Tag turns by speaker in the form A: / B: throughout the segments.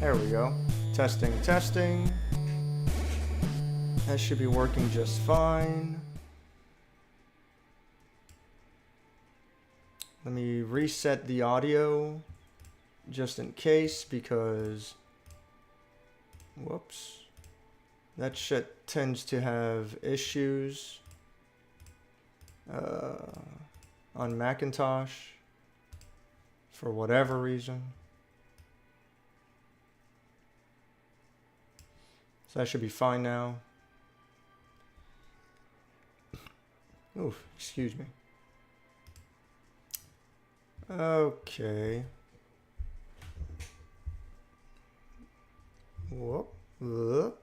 A: There we go. Testing, testing. That should be working just fine. Let me reset the audio just in case because, whoops, that shit tends to have issues on Macintosh for whatever reason. So that should be fine now. Oof, excuse me. Okay. Whoop. Whoop.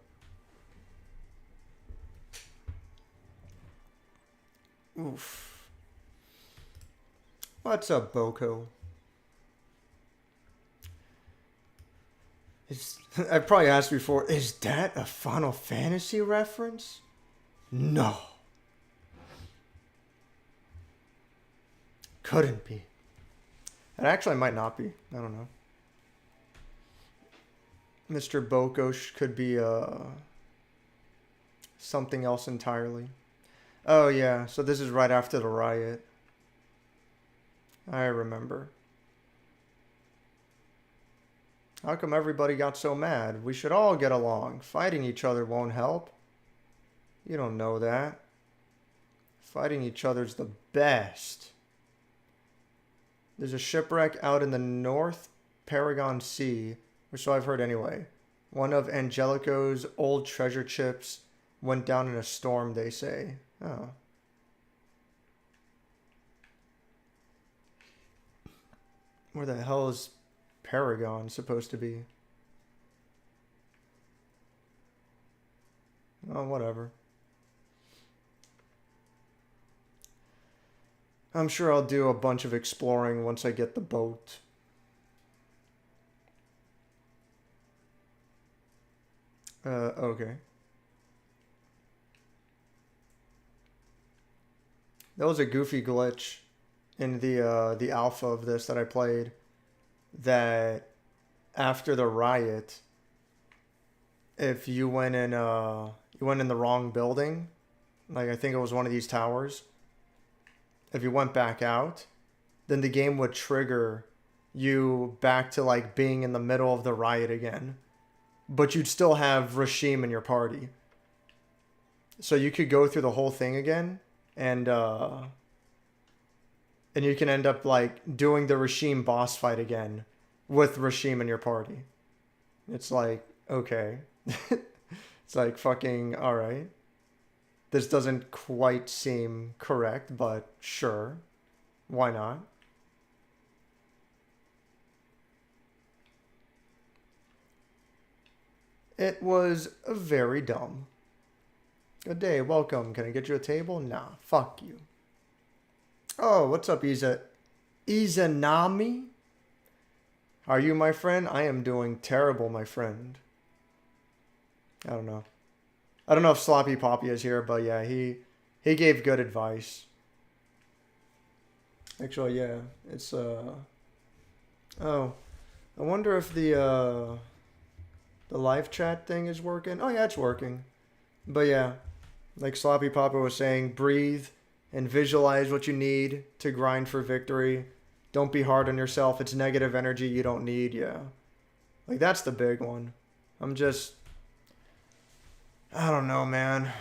A: Oof. What's up, Boko? I've probably asked before, is that a Final Fantasy reference? No. Couldn't be. It actually might not be. I don't know. Mr. Bokosh could be something else entirely. Oh yeah, so this is right after the riot. I remember. How come everybody got so mad? We should all get along. Fighting each other won't help. You don't know that. Fighting each other's the best. There's a shipwreck out in the North Paragon Sea, or so I've heard anyway. One of Angelico's old treasure ships went down in a storm, they say. Oh. Where the hell is Paragon supposed to be? Oh, whatever. I'm sure I'll do a bunch of exploring once I get the boat. Okay. That was a goofy glitch in the alpha of this that I played. That after the riot, if you went in the wrong building, like I think it was one of these towers. If you went back out, then the game would trigger you back to like being in the middle of the riot again. But you'd still have Rashim in your party. So you could go through the whole thing again and you can end up like doing the Rashim boss fight again with Rashim in your party. It's like, okay. It's like fucking alright. This doesn't quite seem correct, but sure. Why not? It was very dumb. Good day, welcome. Can I get you a table? Nah, fuck you. Oh, what's up, Izanami? How are you, my friend? I am doing terrible, my friend. I don't know. I don't know if Sloppy Poppy is here, but yeah, he gave good advice. Actually, yeah, it's oh, I wonder if the live chat thing is working. Oh yeah, it's working. But yeah, like Sloppy Papa was saying, breathe and visualize what you need to grind for victory. Don't be hard on yourself. It's negative energy you don't need. Yeah, like that's the big one. I don't know, man.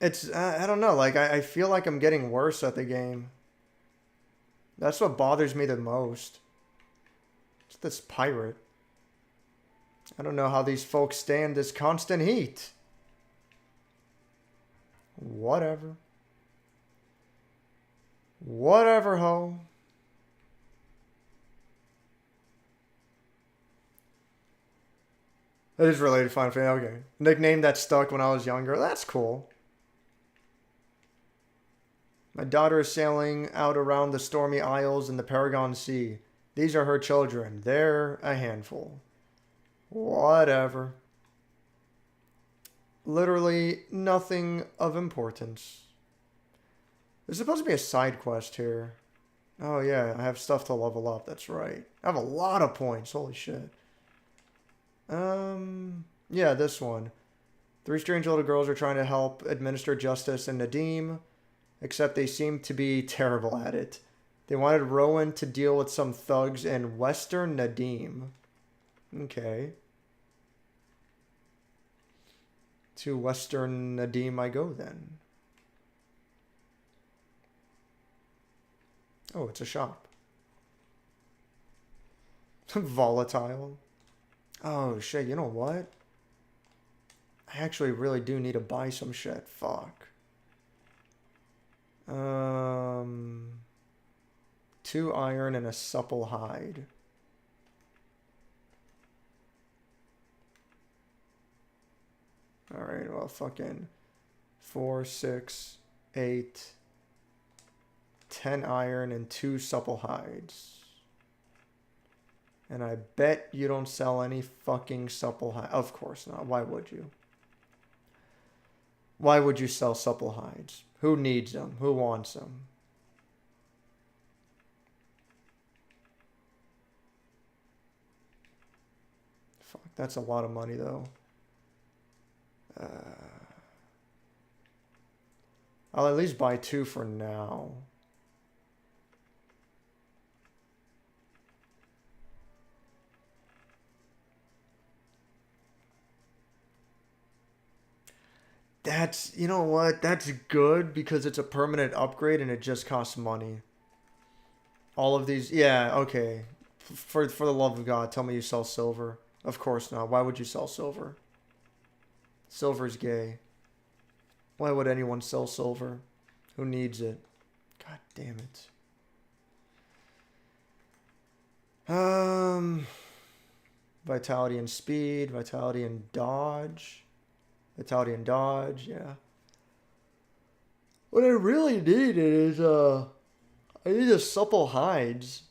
A: It's, I don't know, like, I feel like I'm getting worse at the game. That's what bothers me the most. It's this pirate. I don't know how these folks stand this constant heat. Whatever. Whatever, ho. That is related to Final Fantasy. Okay. Nickname that stuck when I was younger. That's cool. My daughter is sailing out around the stormy isles in the Paragon Sea. These are her children. They're a handful. Whatever. Literally nothing of importance. There's supposed to be a side quest here. Oh yeah, I have stuff to level up. That's right. I have a lot of points. Holy shit. Yeah, this one. Three strange little girls are trying to help administer justice in Nadim, except they seem to be terrible at it. They wanted Rowan to deal with some thugs in Western Nadim. Okay. To Western Nadim I go then. Oh, it's a shop. Volatile. Oh shit, you know what? I actually really do need to buy some shit. Fuck. 2 iron and a supple hide. Alright, well, fucking 4, 6, 8, 10 iron and 2 supple hides. And I bet you don't sell any fucking supple hide. Of course not. Why would you? Why would you sell supple hides? Who needs them? Who wants them? Fuck, that's a lot of money though. I'll at least buy 2 for now. That's, you know what? That's good because it's a permanent upgrade and it just costs money. All of these, yeah, okay. For the love of God, tell me you sell silver. Of course not. Why would you sell silver? Silver's gay. Why would anyone sell silver? Who needs it? God damn it. Vitality and speed, vitality and dodge. Vitality and dodge, yeah. What I really need is, I need a supple hides.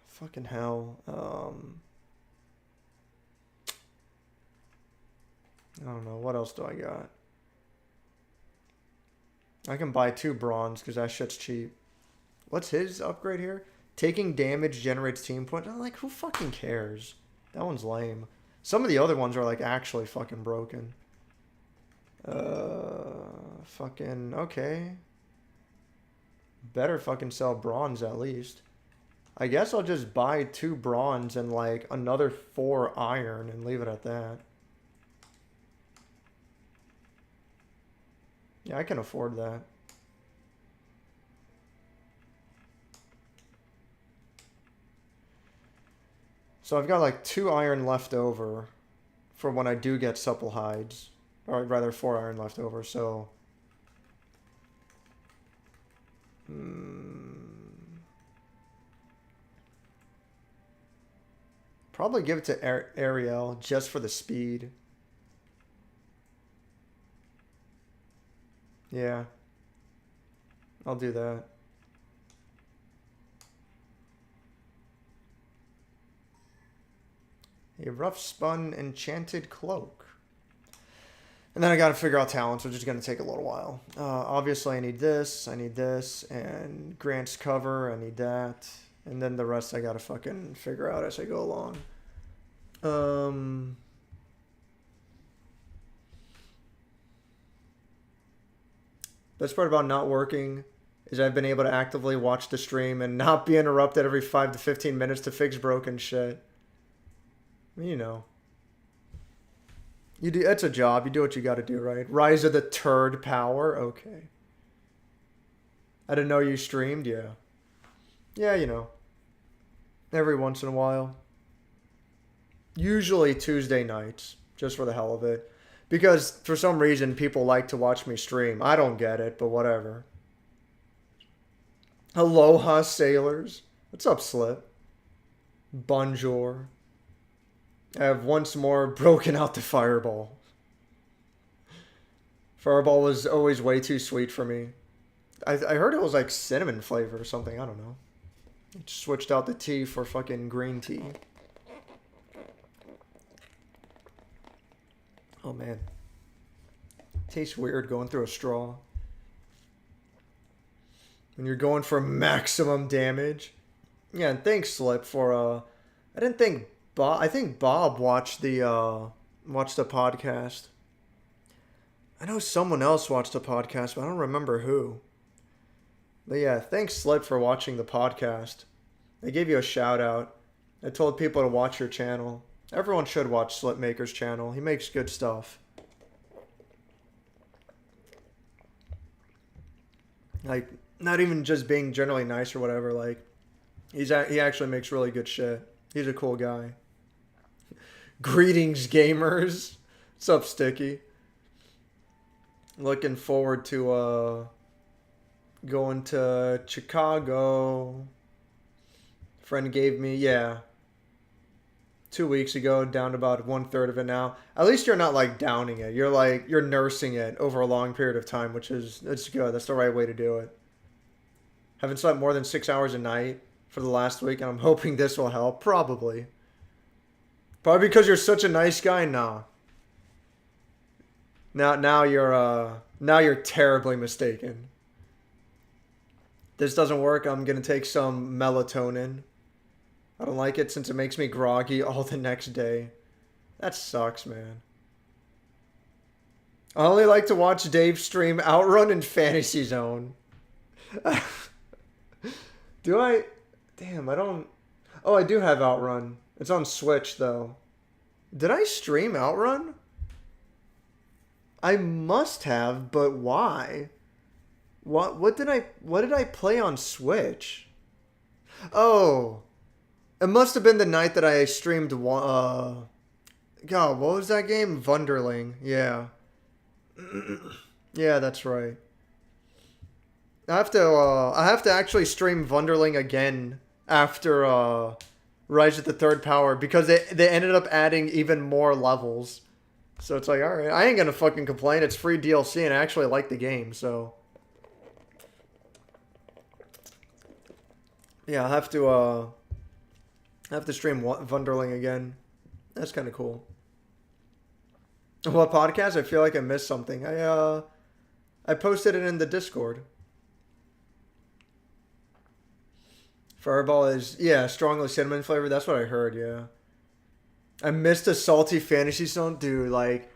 A: Fucking hell. I don't know. What else do I got? I can buy 2 bronze because that shit's cheap. What's his upgrade here? Taking damage generates team points. I'm like, who fucking cares? That one's lame. Some of the other ones are like actually fucking broken. Fucking, okay. Better fucking sell bronze at least. I guess I'll just buy 2 bronze and like another 4 iron and leave it at that. Yeah, I can afford that. So I've got like 2 iron left over for when I do get supple hides. Or rather 4 iron left over, so... Probably give it to Arielle just for the speed. Yeah. I'll do that. A rough spun enchanted cloak. And then I gotta figure out talents, which is gonna take a little while. Obviously I need this, and grants cover, I need that. And then the rest I gotta fucking figure out as I go along. Best part about not working is I've been able to actively watch the stream and not be interrupted every 5 to 15 minutes to fix broken shit. You know. You do, it's a job. You do what you gotta do, right? Rise of the Turd Power? Okay. I didn't know you streamed, yeah. Yeah, you know. Every once in a while. Usually Tuesday nights, just for the hell of it. Because for some reason people like to watch me stream. I don't get it, but whatever. Aloha, sailors. What's up, Slip? Bonjour. I have once more broken out the fireball. Fireball was always way too sweet for me. I heard it was like cinnamon flavor or something. I don't know. Switched out the tea for fucking green tea. Oh man. Tastes weird going through a straw. When you're going for maximum damage. Yeah, and thanks, Slip, for I didn't think Bob. I think Bob watched the podcast. I know someone else watched the podcast, but I don't remember who. But yeah, thanks, Slip, for watching the podcast. I gave you a shout out. I told people to watch your channel. Everyone should watch Slipmaker's channel. He makes good stuff. Like, not even just being generally nice or whatever. Like, he actually makes really good shit. He's a cool guy. Greetings, gamers. What's up, Sticky? Looking forward to going to Chicago. Friend gave me, 2 weeks ago, down to about 1/3 of it now. At least you're not like downing it. You're nursing it over a long period of time, which is, it's good. That's the right way to do it. Haven't slept more than 6 hours a night for the last week, and I'm hoping this will help. Probably because you're such a nice guy. Nah. Now you're terribly mistaken. This doesn't work. I'm gonna take some melatonin. I don't like it since it makes me groggy all the next day. That sucks, man. I only like to watch Dave stream Outrun and Fantasy Zone. Do I? Damn, I don't... Oh, I do have Outrun. It's on Switch, though. Did I stream Outrun? I must have, but why? What did I play on Switch? Oh... It must have been the night that I streamed, God, what was that game? Wunderling, yeah. Yeah, that's right. I have to actually stream Wunderling again after, Rise of the Third Power, because they ended up adding even more levels. So it's like, alright, I ain't gonna fucking complain, it's free DLC, and I actually like the game, so... Yeah, I'll have to stream Wunderling again. That's kind of cool. What podcast? I feel like I missed something. I posted it in the Discord. Fireball is, strongly cinnamon flavored. That's what I heard, yeah. I missed a salty fantasy zone. Dude, like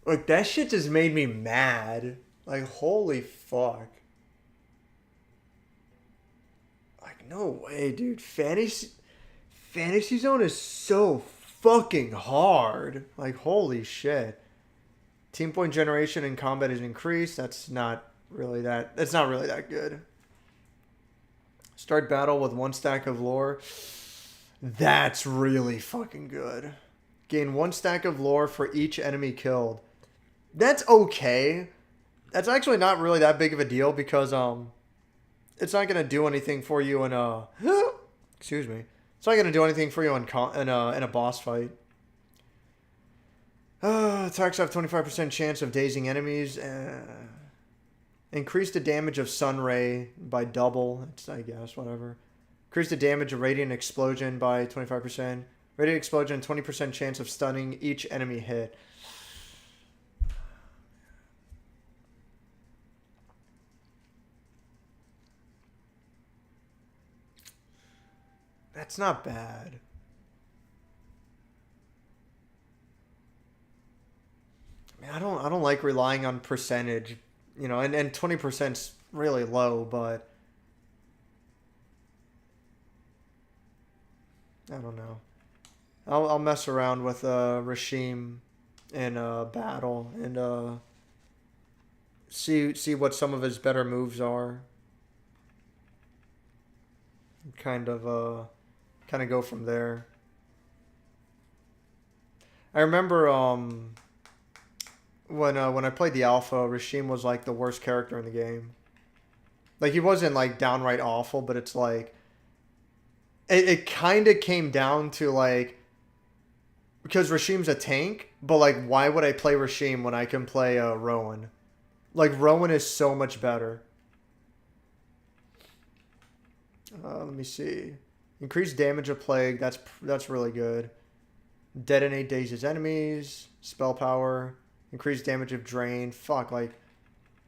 A: that shit just made me mad. Like, holy fuck. Like, no way, dude. Fantasy Zone is so fucking hard. Like, holy shit. Team point generation in combat is increased. That's not really that good. Start battle with 1 stack of lore. That's really fucking good. Gain 1 stack of lore for each enemy killed. That's okay. That's actually not really that big of a deal because it's not gonna do anything for you in excuse me. It's not going to do anything for you in a boss fight. Attacks have 25% chance of dazing enemies. Increase the damage of Sun Ray by double. It's, I guess, whatever. Increase the damage of Radiant Explosion by 25%. Radiant Explosion, 20% chance of stunning each enemy hit. That's not bad. I mean, I don't like relying on percentage, you know, and 20%'s really low, but I don't know. I'll mess around with Rashim in battle and see what some of his better moves are. Kind of go from there. I remember when I played the alpha, Rashim was like the worst character in the game. Like, he wasn't like downright awful, but it's like it kind of came down to like, because Rashim's a tank, but like, why would I play Rashim when I can play Rowan? Like, Rowan is so much better. Let me see. Increase damage of plague. That's really good. Detonate dazes enemies. Spell power. Increase damage of drain. Fuck, like,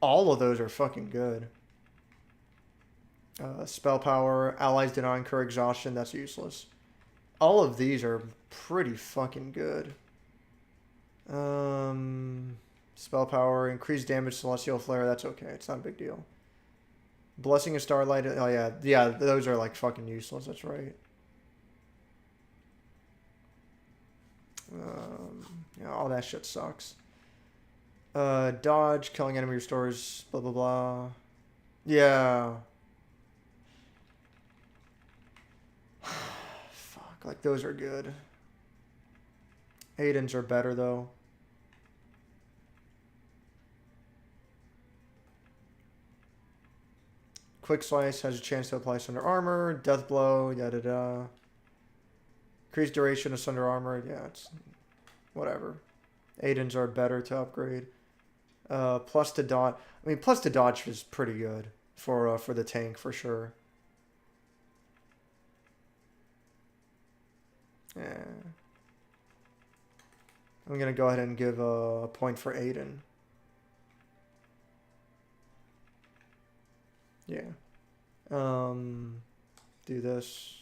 A: all of those are fucking good. Spell power. Allies do not incur exhaustion. That's useless. All of these are pretty fucking good. Spell power. Increased damage. Celestial flare. That's okay. It's not a big deal. Blessing of Starlight. Oh, yeah. Yeah, those are like fucking useless. That's right. Yeah, all that shit sucks. Dodge, killing enemy restores, blah, blah, blah. Yeah. Fuck, like those are good. Aiden's are better though. Quick Slice has a chance to apply Sunder Armor. Death Blow, yada da. Increased duration of Sunder Armor. Yeah, it's whatever. Aiden's are better to upgrade. Plus to dodge. I mean, plus to dodge is pretty good for the tank for sure. Yeah. I'm gonna go ahead and give a point for Aiden. Yeah. Do this.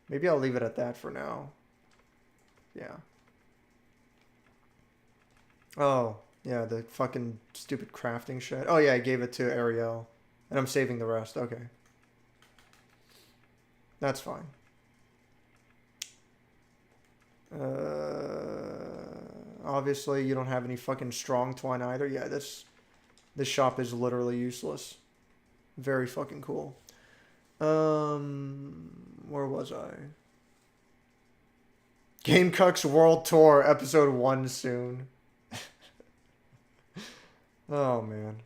A: Maybe I'll leave it at that for now. Yeah. Oh, yeah, the fucking stupid crafting shit. Oh, yeah, I gave it to Arielle. And I'm saving the rest. Okay. That's fine. Obviously, you don't have any fucking strong twine either. Yeah, this shop is literally useless. Very fucking cool. Where was I? Gamecock's World Tour, episode 1 soon. Oh, man.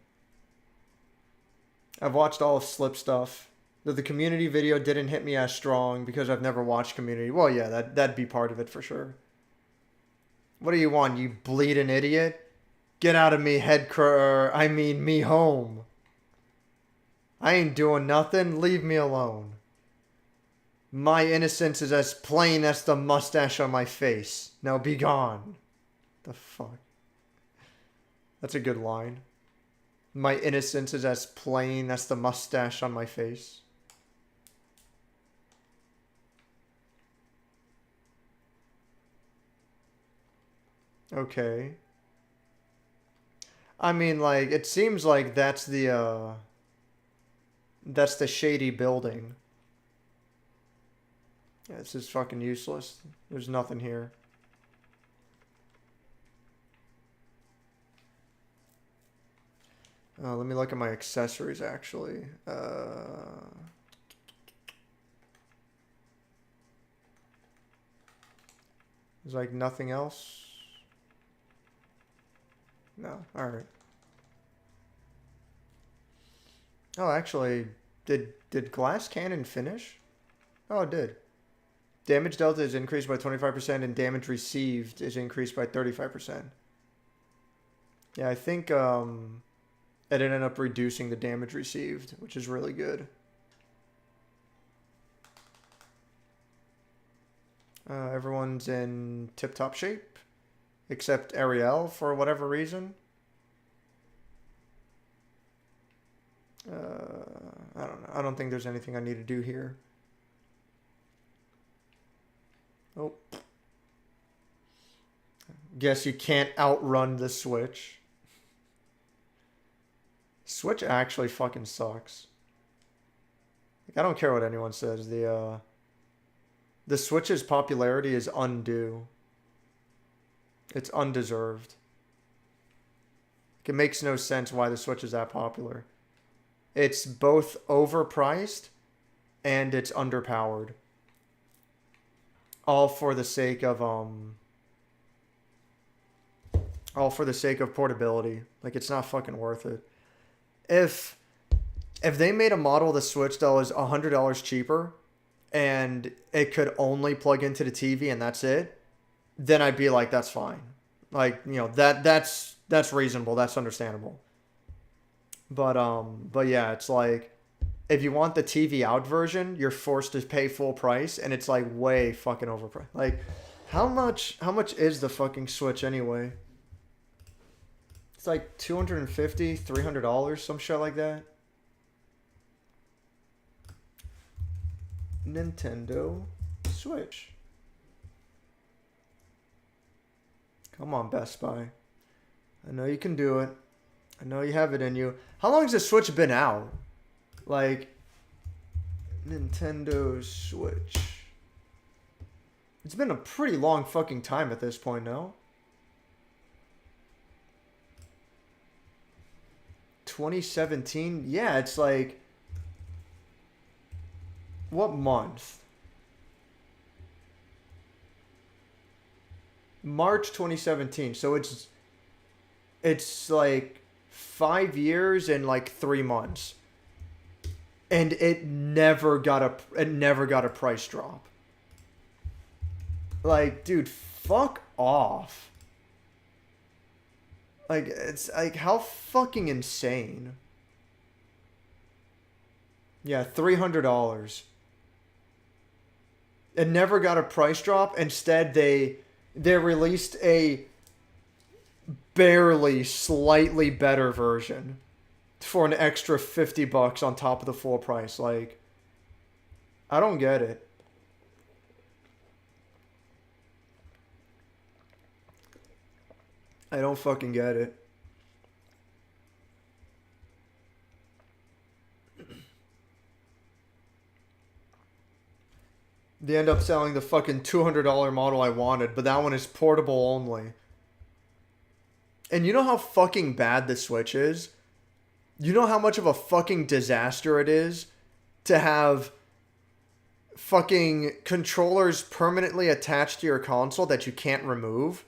A: I've watched all of Slip stuff. The community video didn't hit me as strong because I've never watched community. Well, yeah, that'd be part of it for sure. What do you want, you bleeding idiot? Get out of me, me home. I ain't doing nothing. Leave me alone. My innocence is as plain as the mustache on my face. Now be gone. The fuck? That's a good line. My innocence is as plain as the mustache on my face. Okay. I mean, like, it seems like that's the shady building. Yeah, this is fucking useless. There's nothing here. Let me look at my accessories, actually. There's like nothing else. No, alright. Oh, actually, did Glass Cannon finish? Oh, it did. Damage delta is increased by 25% and damage received is increased by 35%. Yeah, I think it ended up reducing the damage received, which is really good. Everyone's in tip-top shape, except Arielle for whatever reason. I don't know. I don't think there's anything I need to do here. Oh. Guess you can't outrun the Switch. Switch actually fucking sucks. Like, I don't care what anyone says. The Switch's popularity is undue. It's undeserved. It makes no sense why the Switch is that popular. It's both overpriced and it's underpowered. All for the sake of portability. Like, it's not fucking worth it. If they made a model of the Switch that was $100 cheaper and it could only plug into the TV and that's it, then I'd be like, that's fine. Like, you know, that's reasonable, that's understandable. But yeah, it's like, if you want the TV out version, you're forced to pay full price, and it's like way fucking overpriced. Like, how much is the fucking Switch anyway? It's like $250, $300, some shit like that. Nintendo Switch. Come on, Best Buy. I know you can do it. I know you have it in you. How long has the Switch been out? Like, Nintendo Switch. It's been a pretty long fucking time at this point, no? 2017? Yeah, it's like... What month? March 2017. So it's like 5 years and like 3 months. And it never got a price drop. Like, dude, fuck off. Like, it's like, how fucking insane. Yeah, $300. It never got a price drop. Instead, they released a barely slightly better version for an extra $50 on top of the full price. Like, I don't get it. I don't fucking get it. They end up selling the fucking $200 model I wanted, but that one is portable only. And you know how fucking bad the Switch is? You know how much of a fucking disaster it is to have fucking controllers permanently attached to your console that you can't remove?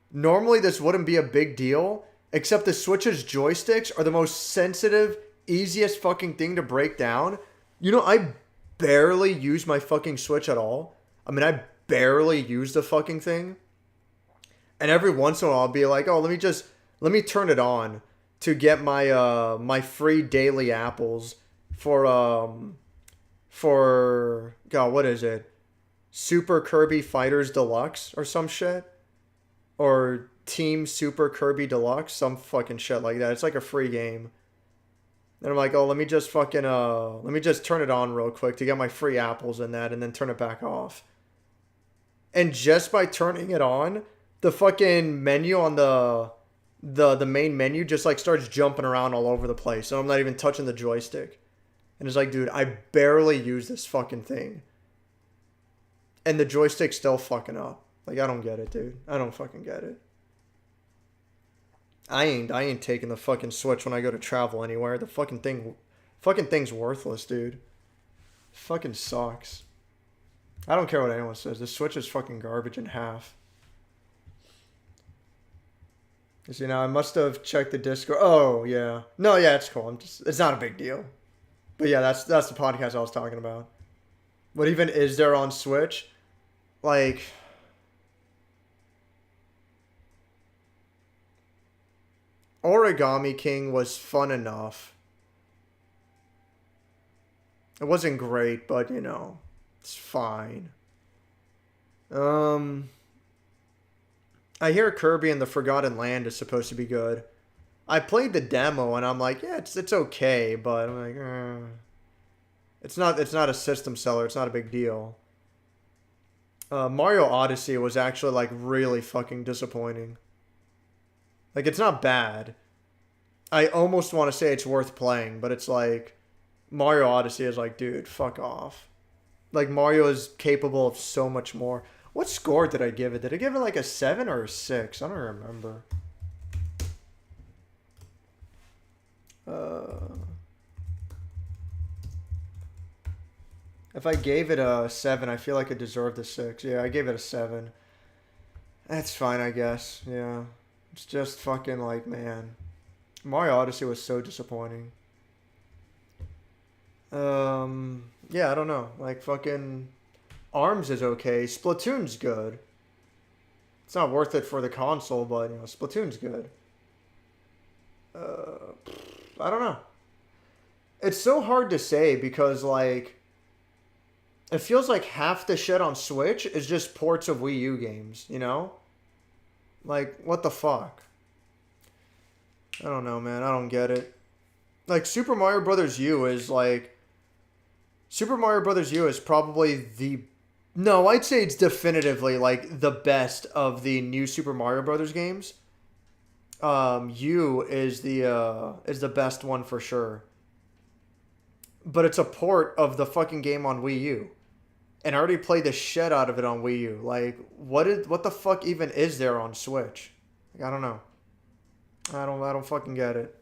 A: Normally this wouldn't be a big deal, except the Switch's joysticks are the most sensitive, easiest fucking thing to break down. You know, I barely use my fucking Switch at all. I mean, I barely use the fucking thing. And every once in a while I'll be like, oh, let me turn it on to get my my free daily apples for God, what is it? Super Kirby Fighters Deluxe or some shit? Or Team Super Kirby Deluxe, some fucking shit like that. It's like a free game. And I'm like, oh, let me just turn it on real quick to get my free apples in that and then turn it back off. And just by turning it on, the fucking menu on the main menu just like starts jumping around all over the place. And I'm not even touching the joystick. And it's like, dude, I barely use this fucking thing. And the joystick's still fucking up. Like, I don't get it, dude. I don't fucking get it. I ain't taking the fucking Switch when I go to travel anywhere. The fucking thing's worthless, dude. Fucking sucks. I don't care what anyone says. The Switch is fucking garbage in half. You know, I must have checked the Discord. Oh, yeah. No, yeah, it's cool. It's not a big deal. But yeah, that's the podcast I was talking about. What even is there on Switch? Like, Origami King was fun enough. It wasn't great, but you know, it's fine. I hear Kirby and the Forgotten Land is supposed to be good. I played the demo and I'm like, yeah, it's okay, but I'm like, it's not a system seller. It's not a big deal. Mario Odyssey was actually like really fucking disappointing. Like, it's not bad. I almost want to say it's worth playing, but it's like Mario Odyssey is like, dude, fuck off. Like, Mario is capable of so much more. What score did I give it? Did I give it like a 7 or a 6? I don't remember. If I gave it a 7, I feel like it deserved a 6. Yeah, I gave it a 7. That's fine, I guess. Yeah. It's just fucking like, man. Mario Odyssey was so disappointing. Yeah, I don't know. Like, fucking ARMS is okay. Splatoon's good. It's not worth it for the console, but, you know, Splatoon's good. I don't know. It's so hard to say because, like, it feels like half the shit on Switch is just ports of Wii U games, you know? Like, what the fuck? I don't know, man. I don't get it. Like, Super Mario Brothers U is like... Super Mario Brothers U is probably the... No, I'd say it's definitively, like, the best of the new Super Mario Brothers games. U is the best one for sure. But it's a port of the fucking game on Wii U. And I already played the shit out of it on Wii U. Like, what the fuck even is there on Switch? Like, I don't know. I don't fucking get it.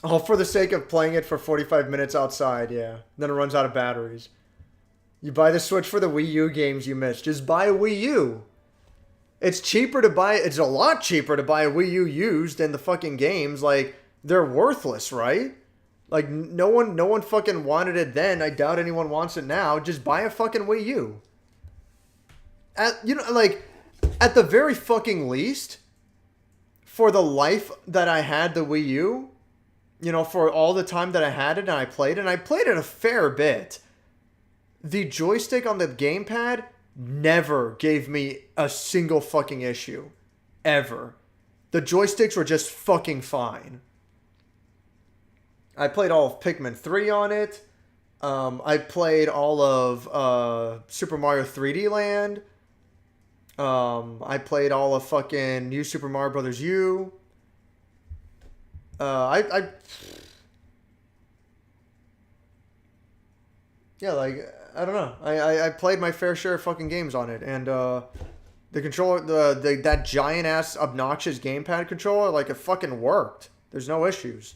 A: All for the sake of playing it for 45 minutes outside, yeah. Then it runs out of batteries. You buy the Switch for the Wii U games you missed. Just buy a Wii U. It's cheaper to buy... It's a lot cheaper to buy a Wii U used than the fucking games. Like, they're worthless, right? Like, no one fucking wanted it then. I doubt anyone wants it now. Just buy a fucking Wii U. At the very fucking least, for the life that I had the Wii U, you know, for all the time that I had it and I played it a fair bit, the joystick on the gamepad never gave me a single fucking issue. Ever. The joysticks were just fucking fine. I played all of Pikmin 3 on it. I played all of Super Mario 3D Land. I played all of fucking New Super Mario Brothers U. Yeah, like, I don't know. I played my fair share of fucking games on it, and the controller, that giant ass obnoxious gamepad controller, like, it fucking worked. There's no issues.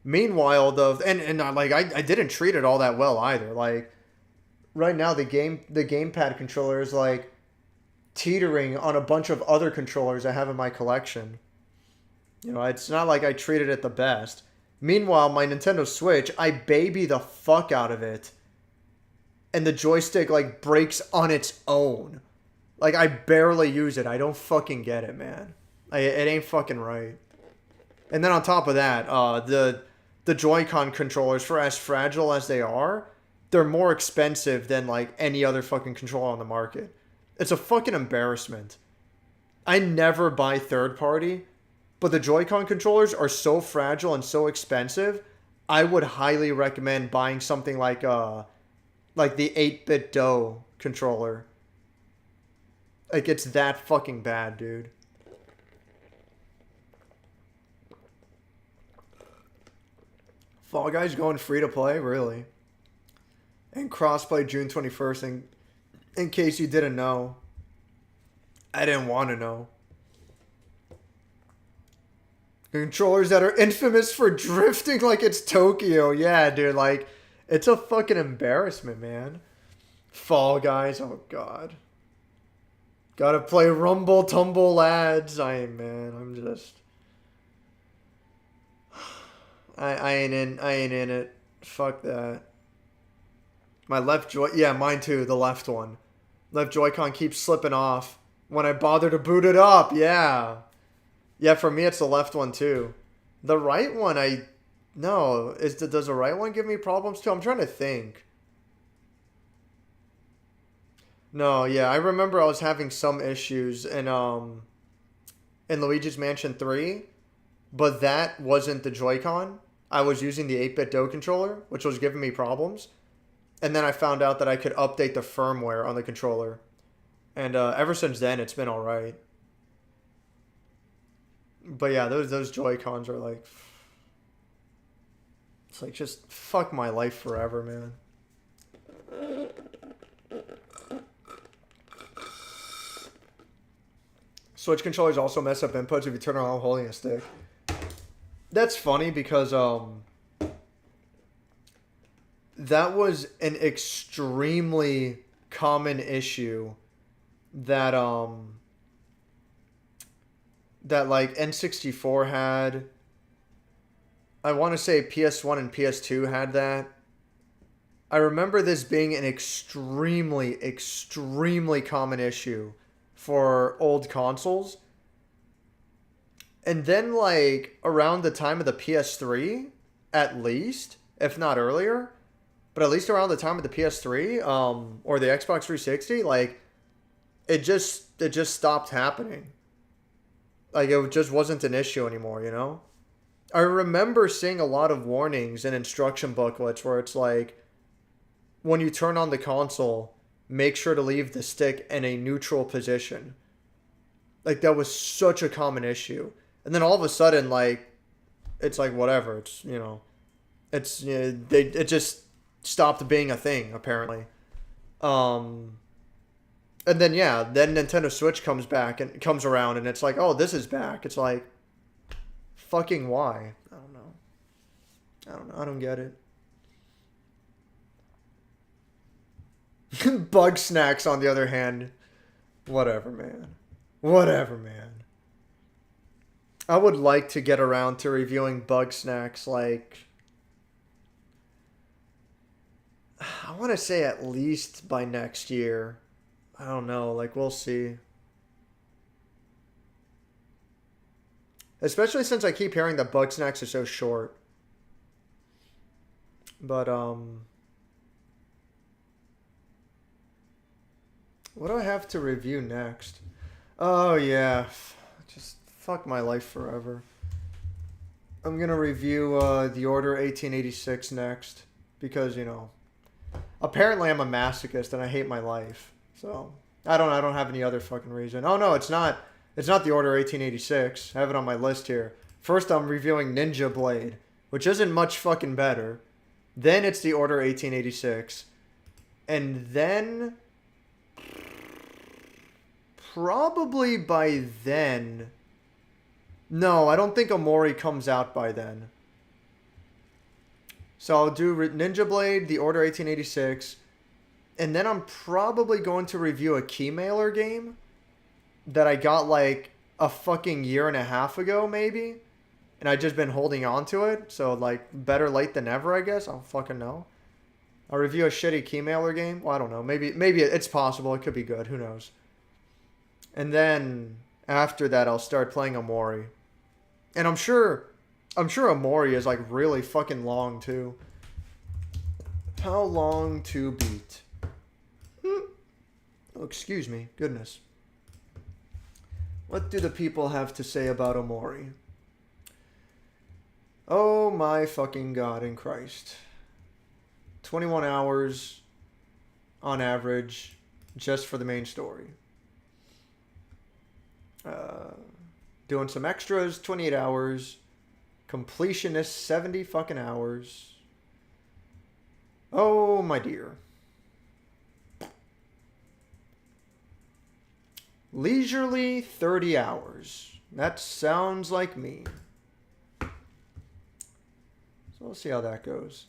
A: Meanwhile, I didn't treat it all that well either. Like, right now the gamepad controller is like teetering on a bunch of other controllers I have in my collection. You know, it's not like I treated it the best. Meanwhile, my Nintendo Switch, I baby the fuck out of it. And the joystick, like, breaks on its own. Like, I barely use it. I don't fucking get it, man. It ain't fucking right. And then on top of that, the Joy-Con controllers, for as fragile as they are, they're more expensive than, like, any other fucking controller on the market. It's a fucking embarrassment. I never buy third-party, but the Joy-Con controllers are so fragile and so expensive, I would highly recommend buying something like the 8-bit Do controller. Like, it's that fucking bad, dude. Fall Guys going free to play? Really? And crossplay June 21st, in case you didn't know. I didn't want to know. Controllers that are infamous for drifting like it's Tokyo. Yeah, dude, like, it's a fucking embarrassment, man. Fall Guys, oh god. Gotta play Rumble Tumble Lads. I'm just... I ain't in it. Fuck that. My left joy... Yeah, mine too, the left one. Left Joy-Con keeps slipping off when I bother to boot it up. Yeah. Yeah, for me, it's the left one too. The right one, No. Does the right one give me problems too? I'm trying to think. No, yeah, I remember I was having some issues in Luigi's Mansion 3, but that wasn't the Joy-Con. I was using the 8-bit Do controller, which was giving me problems. And then I found out that I could update the firmware on the controller. And ever since then, it's been alright. But yeah, those Joy-Cons are like... It's like, just fuck my life forever, man. Switch controllers also mess up inputs if you turn around holding a stick. That's funny because that was an extremely common issue that like N64 had. I want to say PS1 and PS2 had that. I remember this being an extremely, extremely common issue for old consoles. And then, like, around the time of the PS3, at least, if not earlier, but at least around the time of the PS3, or the Xbox 360, like, it just stopped happening. Like, it just wasn't an issue anymore, you know? I remember seeing a lot of warnings and instruction booklets where it's like, when you turn on the console, make sure to leave the stick in a neutral position. Like, that was such a common issue. And then all of a sudden, like, it's like, whatever. It's, you know, it's, you know, it just stopped being a thing, apparently. And then, yeah, then Nintendo Switch comes back and comes around and it's like, oh, this is back. It's like, fucking why? I don't know. I don't get it. Bug Snacks, on the other hand, whatever, man. Whatever, man. I would like to get around to reviewing Bug Snacks, like, I want to say at least by next year. I don't know, like, we'll see. Especially since I keep hearing that Bug Snacks are so short. But, what do I have to review next? Oh, yeah. Just fuck my life forever. I'm gonna review The Order 1886 next. Because, you know, apparently I'm a masochist and I hate my life. So, I don't have any other fucking reason. Oh, no, it's not. It's not The Order 1886. I have it on my list here. First, I'm reviewing Ninja Blade, which isn't much fucking better. Then it's The Order 1886. And then, probably by then, no, I don't think Omori comes out by then. So I'll do Ninja Blade, The Order 1886, and then I'm probably going to review a Keymailer game that I got like a fucking year and a half ago, maybe. And I've just been holding on to it. So, like, better late than never, I guess. I don't fucking know. I'll review a shitty Keymailer game. Well, I don't know. Maybe it's possible. It could be good. Who knows? And then after that, I'll start playing Omori. And I'm sure Omori is, like, really fucking long, too. How long to beat? Oh, excuse me. Goodness. What do the people have to say about Omori? Oh my fucking God in Christ. 21 hours on average just for the main story. Doing some extras, 28 hours. Completionist, 70 fucking hours. Oh my dear. Leisurely, 30 hours. That sounds like me. So we'll see how that goes.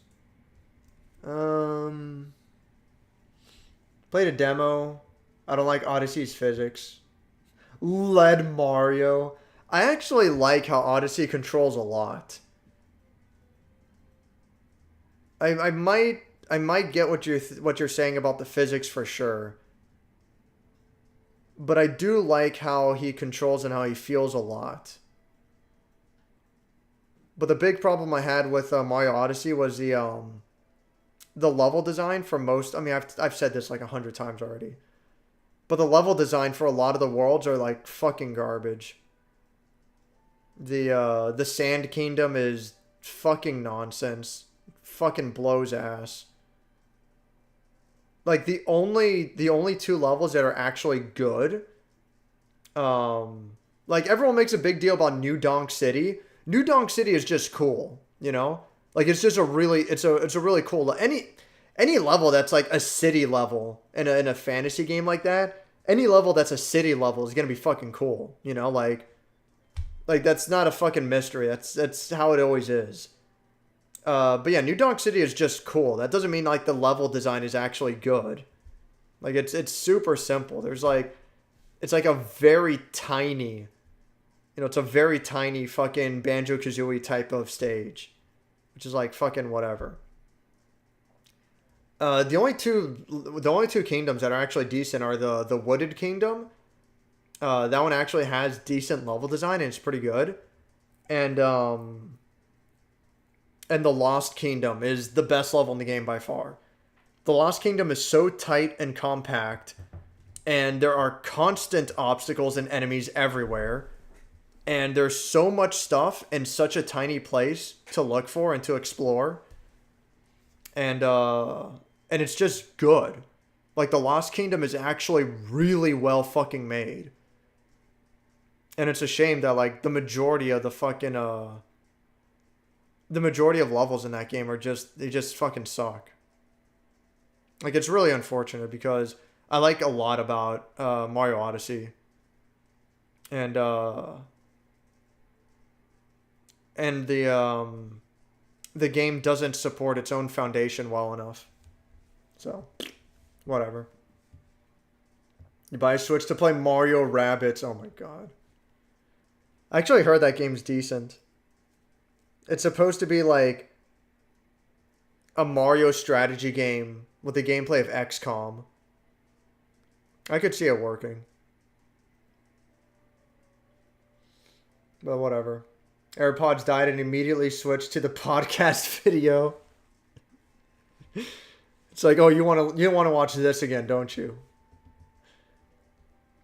A: Played a demo. I don't like Odyssey's physics. Led Mario. I actually like how Odyssey controls a lot. I might get what you're saying about the physics for sure. But I do like how he controls and how he feels a lot. But the big problem I had with Mario Odyssey was the level design for most. I mean, I've said this like 100 times already. But the level design for a lot of the worlds are like fucking garbage. The Sand Kingdom is fucking nonsense. Fucking blows ass. Like the only two levels that are actually good. Like everyone makes a big deal about New Donk City. New Donk City is just cool, you know? Like it's just a really cool any level that's like a city level in a fantasy game like that. Any level that's a city level is going to be fucking cool, you know? Like that's not a fucking mystery. That's how it always is. But yeah, New Donk City is just cool. That doesn't mean like the level design is actually good. Like it's super simple. There's like, it's like a very tiny, it's a very tiny fucking Banjo-Kazooie type of stage, which is like fucking whatever. The only two kingdoms that are actually decent are the Wooded Kingdom. That one actually has decent level design and it's pretty good. And the Lost Kingdom is the best level in the game by far. The Lost Kingdom is so tight and compact, and there are constant obstacles and enemies everywhere. And there's so much stuff in such a tiny place to look for and to explore. And it's just good. Like, the Lost Kingdom is actually really well fucking made. And it's a shame that, like, the majority of the majority of levels in that game they just fucking suck. Like, it's really unfortunate because I like a lot about Mario Odyssey. And the game doesn't support its own foundation well enough. So, whatever. You buy a Switch to play Mario Rabbids. Oh my god. I actually heard that game's decent. It's supposed to be like a Mario strategy game with the gameplay of XCOM. I could see it working. But whatever. AirPods died and immediately switched to the podcast video. It's like, oh, you want to watch this again, don't you?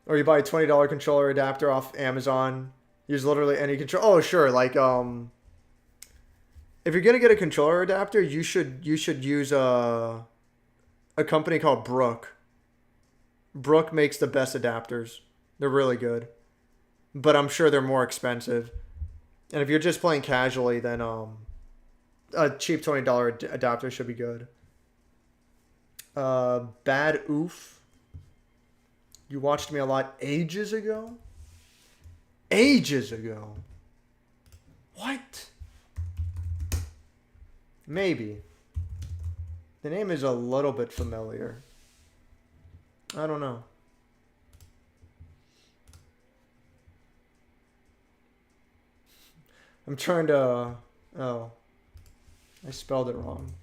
A: Or you buy a $20 controller adapter off Amazon. Use literally any controller. Oh, sure. Like, if you're gonna get a controller adapter, you should use a company called Brook. Brook makes the best adapters. They're really good, but I'm sure they're more expensive. And if you're just playing casually, then a cheap $20 adapter should be good. Bad Oof. You watched me a lot ages ago? Ages ago? What? Maybe. The name is a little bit familiar. I don't know. I'm trying to... Oh. I spelled it wrong.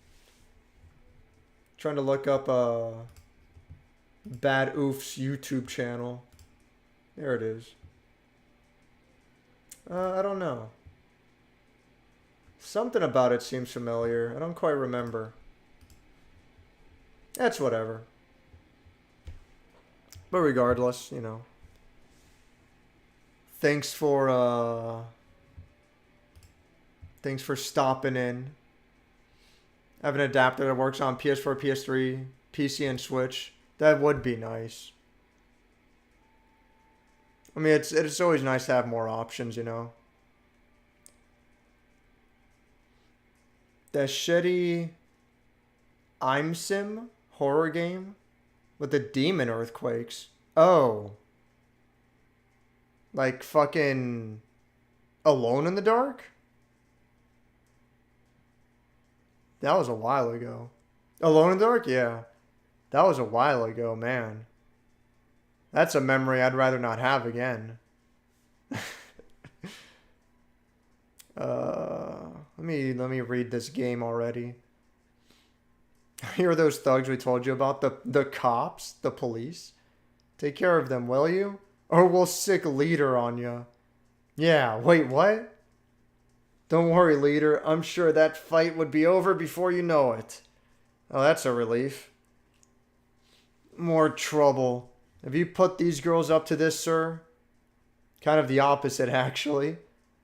A: Trying to look up Bad Oof's YouTube channel. There it is. I don't know. Something about it seems familiar. I don't quite remember. That's whatever. But regardless, you know. Thanks for stopping in. I have an adapter that works on PS4, PS3, PC, and Switch. That would be nice. I mean, it's always nice to have more options, you know. That shitty Sim horror game with the demon earthquakes. Oh. Like fucking Alone in the Dark? That was a while ago. Alone in the Dark? Yeah. That was a while ago, man. That's a memory I'd rather not have again. Let me read this game already. Here are those thugs we told you about. The cops, the police. Take care of them, will you? Or we'll sick leader on you. Yeah, wait, what? Don't worry, leader. I'm sure that fight would be over before you know it. Oh, that's a relief. More trouble. Have you put these girls up to this, sir? Kind of the opposite, actually.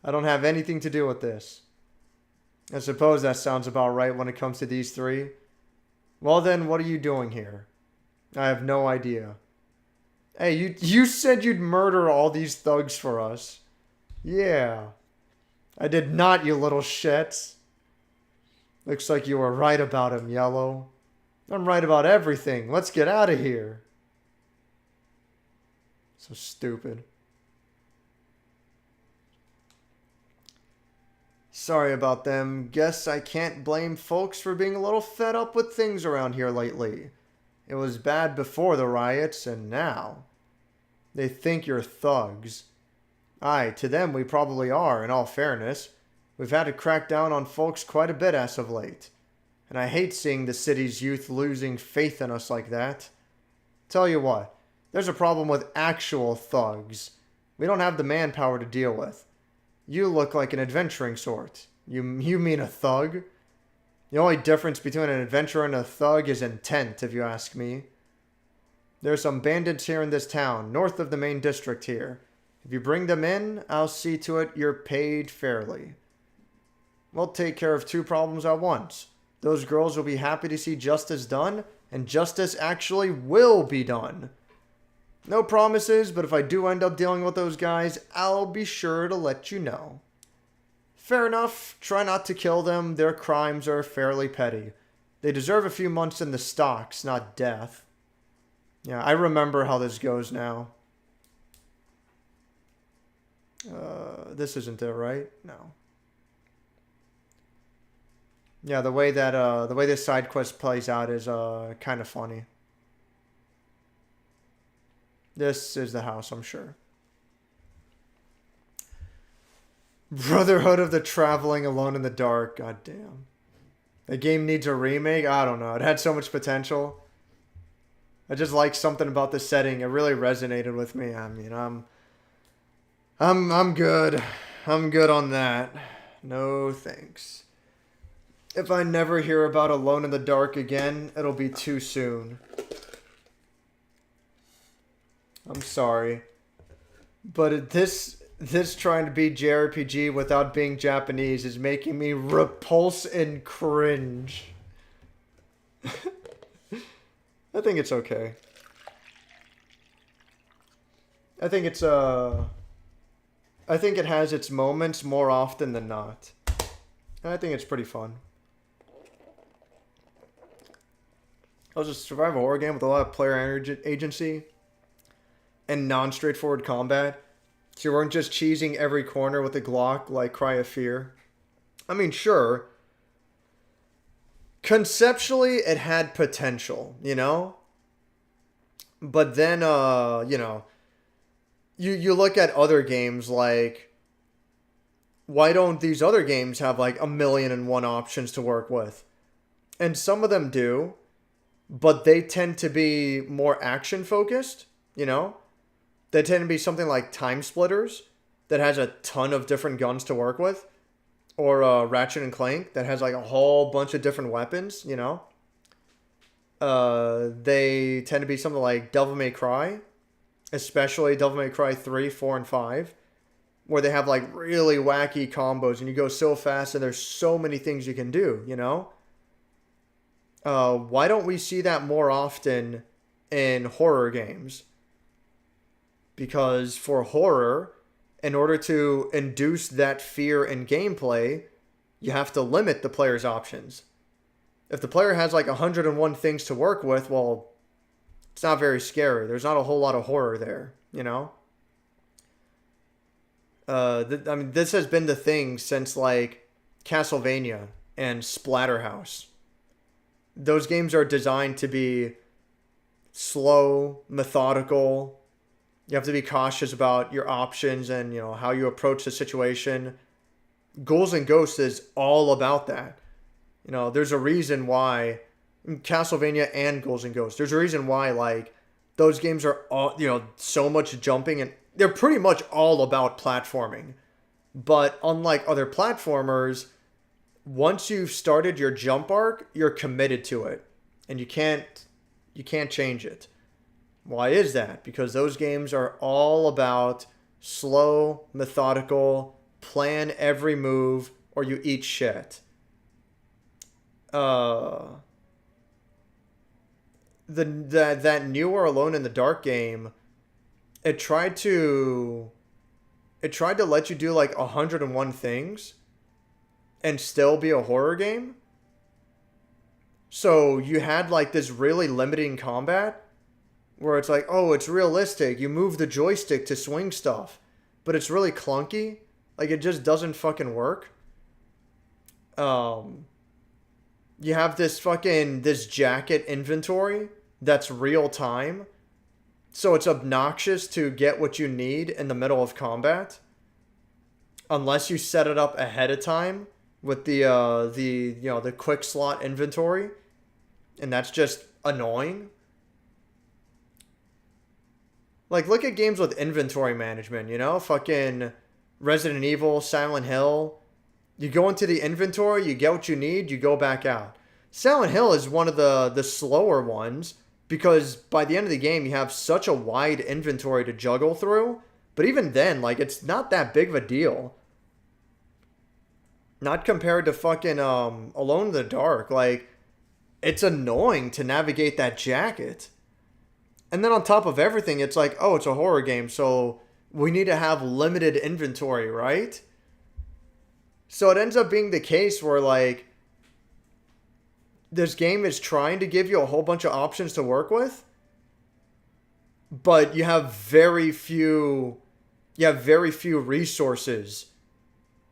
A: I don't have anything to do with this. I suppose that sounds about right when it comes to these three. Well then, what are you doing here? I have no idea. Hey, you said you'd murder all these thugs for us. Yeah. I did not, you little shits. Looks like you were right about him, Yellow. I'm right about everything. Let's get out of here. So stupid. Sorry about them. Guess I can't blame folks for being a little fed up with things around here lately. It was bad before the riots, and now they think you're thugs. Aye, to them we probably are, in all fairness. We've had to crack down on folks quite a bit as of late. And I hate seeing the city's youth losing faith in us like that. Tell you what, there's a problem with actual thugs. We don't have the manpower to deal with. You look like an adventuring sort. You mean a thug? The only difference between an adventurer and a thug is intent, if you ask me. There's some bandits here in this town, north of the main district here. If you bring them in, I'll see to it you're paid fairly. We'll take care of 2 problems at once. Those girls will be happy to see justice done, and justice actually will be done. No promises, but if I do end up dealing with those guys, I'll be sure to let you know. Fair enough. Try not to kill them. Their crimes are fairly petty. They deserve a few months in the stocks, not death. Yeah, I remember how this goes now. This isn't it, right? No. Yeah, the way this side quest plays out is kind of funny. This is the house, I'm sure. Brotherhood of the Traveling Alone in the Dark. God damn. The game needs a remake? I don't know. It had so much potential. I just like something about the setting. It really resonated with me. I mean, I'm good. I'm good on that. No thanks. If I never hear about Alone in the Dark again, it'll be too soon. I'm sorry. But this trying to be JRPG without being Japanese is making me repulse and cringe. I think it's okay. I think it has its moments more often than not. I think it's pretty fun. It was a survival horror game with a lot of player agency and non-straightforward combat. So you weren't just cheesing every corner with a Glock like Cry of Fear. I mean, sure. Conceptually, it had potential, you know? But then, you know, you look at other games like, why don't these other games have like 1,000,001 options to work with? And some of them do, but they tend to be more action focused, you know? They tend to be something like Time Splitters that has a ton of different guns to work with. Or Ratchet and Clank that has like a whole bunch of different weapons, you know? They tend to be something like Devil May Cry. Especially Devil May Cry 3, 4, and 5. Where they have like really wacky combos and you go so fast and there's so many things you can do, you know? Why don't we see that more often in horror games? Because for horror, in order to induce that fear in gameplay, you have to limit the player's options. If the player has like 101 things to work with, well, it's not very scary. There's not a whole lot of horror there, you know? I mean, this has been the thing since like Castlevania and Splatterhouse. Those games are designed to be slow, methodical. You have to be cautious about your options and, you know, how you approach the situation. Ghouls and Ghosts is all about that. You know, there's a reason why Castlevania and Ghouls and Ghosts, there's a reason why, like, those games are all, you know, so much jumping and they're pretty much all about platforming. But unlike other platformers, once you've started your jump arc, you're committed to it. And you can't change it. Why is that? Because those games are all about slow, methodical, plan every move, or you eat shit. That newer Alone in the Dark game, it tried to let you do like 101 things and still be a horror game. So you had like this really limiting combat where it's like, oh, it's realistic. You move the joystick to swing stuff, but it's really clunky. Like, it just doesn't fucking work. You have this jacket inventory that's real time. So it's obnoxious to get what you need in the middle of combat. Unless you set it up ahead of time with the quick slot inventory. And that's just annoying. Like, look at games with inventory management, you know? Fucking Resident Evil, Silent Hill. You go into the inventory, you get what you need, you go back out. Silent Hill is one of the slower ones because by the end of the game, you have such a wide inventory to juggle through But even then, like, it's not that big of a deal. Not compared to fucking Alone in the Dark. Like, it's annoying to navigate that jacket. And then on top of everything, it's like, oh, it's a horror game, so we need to have limited inventory, right? So it ends up being the case where, like, this game is trying to give you a whole bunch of options to work with, but you have very few resources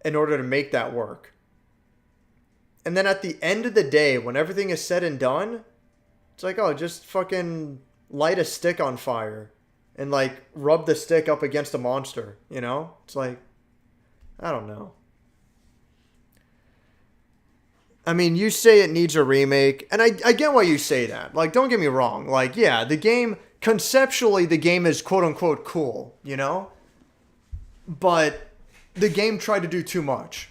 A: in order to make that work. And then at the end of the day, when everything is said and done, it's like, oh, just fucking light a stick on fire and, like, rub the stick up against a monster, you know? It's like, I don't know. I mean, you say it needs a remake, and I get why you say that. Like, don't get me wrong. Like, yeah, the game, conceptually, the game is quote-unquote cool, you know? But the game tried to do too much.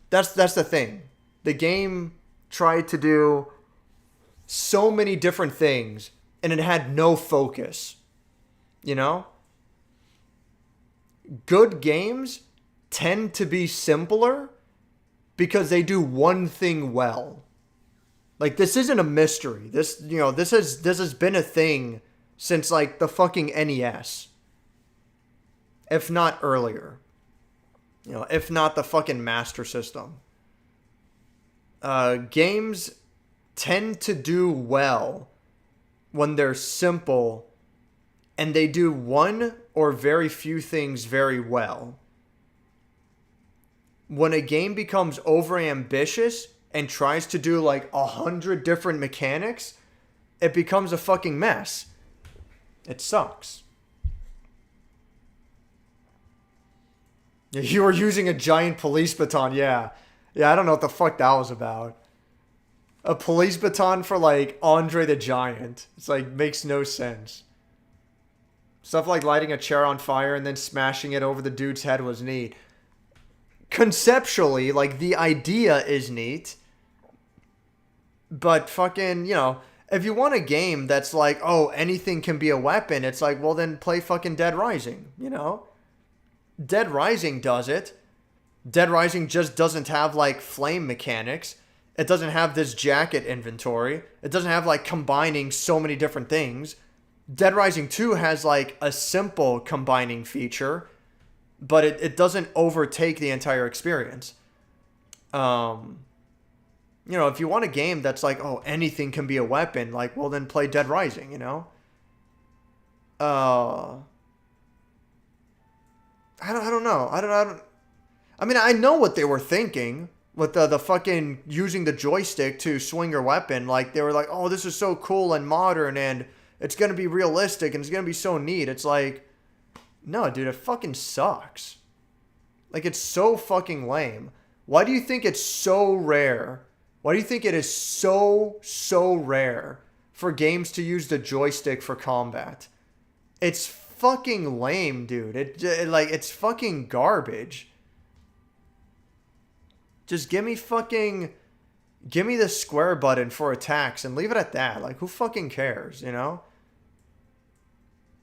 A: That's the thing. The game tried to do so many different things, and it had no focus, you know? Good games tend to be simpler because they do one thing well. Like, this isn't a mystery. This has been a thing since, like, the fucking NES. If not earlier. You know, if not the fucking Master System. Games tend to do well when they're simple and they do one or very few things very well. When a game becomes overambitious and tries to do like 100 different mechanics, it becomes a fucking mess. It sucks. You were using a giant police baton, yeah. Yeah, I don't know what the fuck that was about. A police baton for, like, Andre the Giant. It's like, makes no sense. Stuff like lighting a chair on fire and then smashing it over the dude's head was neat. Conceptually, like, the idea is neat. But fucking, you know, if you want a game that's like, oh, anything can be a weapon, it's like, well, then play fucking Dead Rising, you know? Dead Rising does it. Dead Rising just doesn't have, like, flame mechanics. It doesn't have this jacket inventory. It doesn't have, like, combining so many different things. Dead Rising 2 has, like, a simple combining feature, but it doesn't overtake the entire experience. You know, if you want a game that's like, oh, anything can be a weapon, like, well, then play Dead Rising, you know? I don't know. I mean, I know what they were thinking with the fucking using the joystick to swing your weapon. Like, they were like, oh, this is so cool and modern and it's going to be realistic and it's going to be so neat. It's like, no, dude, it fucking sucks. Like, it's so fucking lame. Why do you think it's so rare? Why do you think it is so rare for games to use the joystick for combat? It's fucking lame, dude. It's fucking garbage. Just give me the square button for attacks and leave it at that. Like, who fucking cares, you know?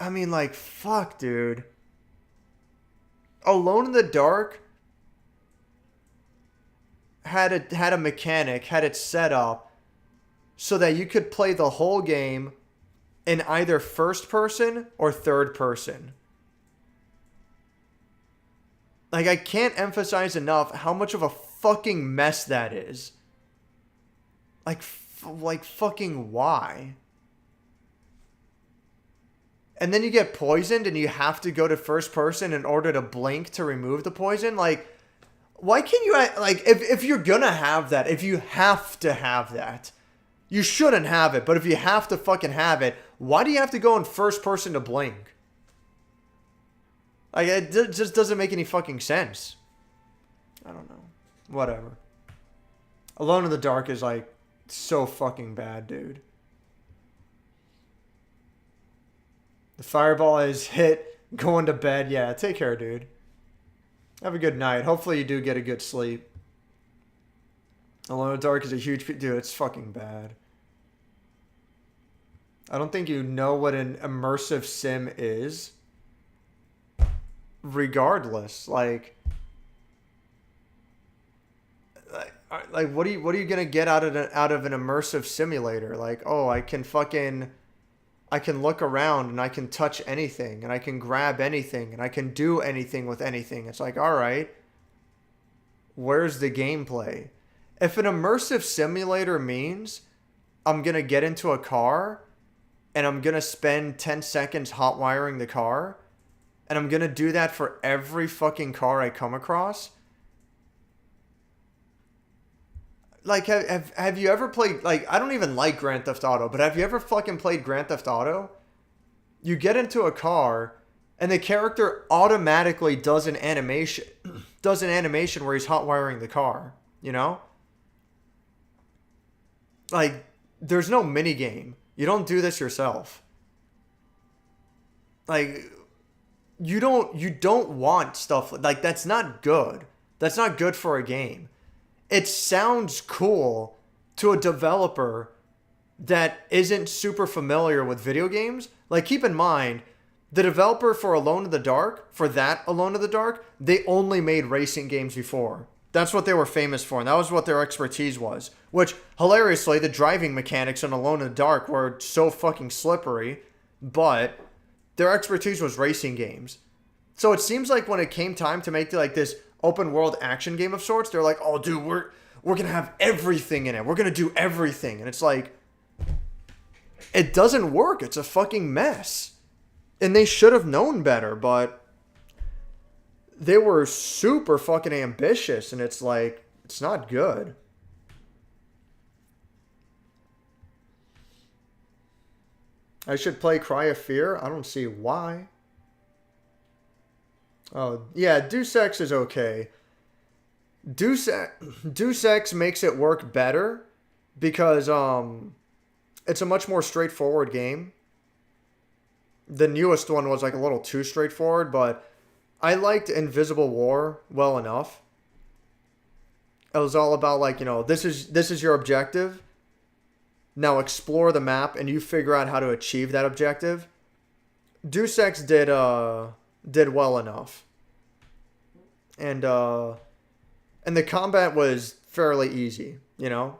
A: I mean, like, fuck, dude. Alone in the Dark had a mechanic, had it set up so that you could play the whole game in either first person or third person. Like, I can't emphasize enough how much of a fucking mess that is. Like fucking why? And then you get poisoned and you have to go to first person in order to blink to remove the poison. Like, why can't you, like, if you're gonna have that, if you have to have that, you shouldn't have it. But if you have to fucking have it, why do you have to go in first person to blink? Like, it just doesn't make any fucking sense. I don't know. Whatever. Alone in the Dark is, like, so fucking bad, dude. The fireball is hit. Going to bed. Yeah, take care, dude. Have a good night. Hopefully you do get a good sleep. Alone in the Dark is a huge... Dude, it's fucking bad. I don't think you know what an immersive sim is. regardless. Like what are you gonna get out of an immersive simulator? Like, oh, I can look around and I can touch anything and I can grab anything and I can do anything with anything. It's like, all right, where's the gameplay? If an immersive simulator means I'm gonna get into a car and I'm gonna spend 10 seconds hot wiring the car, and I'm gonna do that for every fucking car I come across. Like, have you ever played, like, I don't even like Grand Theft Auto, but have you ever fucking played Grand Theft Auto? You get into a car, and the character automatically does an animation where he's hot wiring the car, you know? Like, there's no mini game. You don't do this yourself. Like, you don't want stuff like that's not good. That's not good for a game. It sounds cool to a developer that isn't super familiar with video games. Like, keep in mind, the developer for Alone in the Dark, they only made racing games before. That's what they were famous for, and that was what their expertise was. Which, hilariously, the driving mechanics in Alone in the Dark were so fucking slippery, but their expertise was racing games. So it seems like when it came time to make like this open world action game of sorts, they're like, oh dude, we're gonna have everything in it. We're gonna do everything. And it's like, it doesn't work. It's a fucking mess. And they should have known better, but they were super fucking ambitious, and it's like, it's not good. I should play Cry of Fear? I don't see why. Oh, yeah, Deus Ex is okay. Deus Ex makes it work better because it's a much more straightforward game. The newest one was like a little too straightforward, but I liked Invisible War well enough. It was all about like, you know, this is your objective. Now explore the map and you figure out how to achieve that objective. Deus Ex did well enough. And the combat was fairly easy, you know?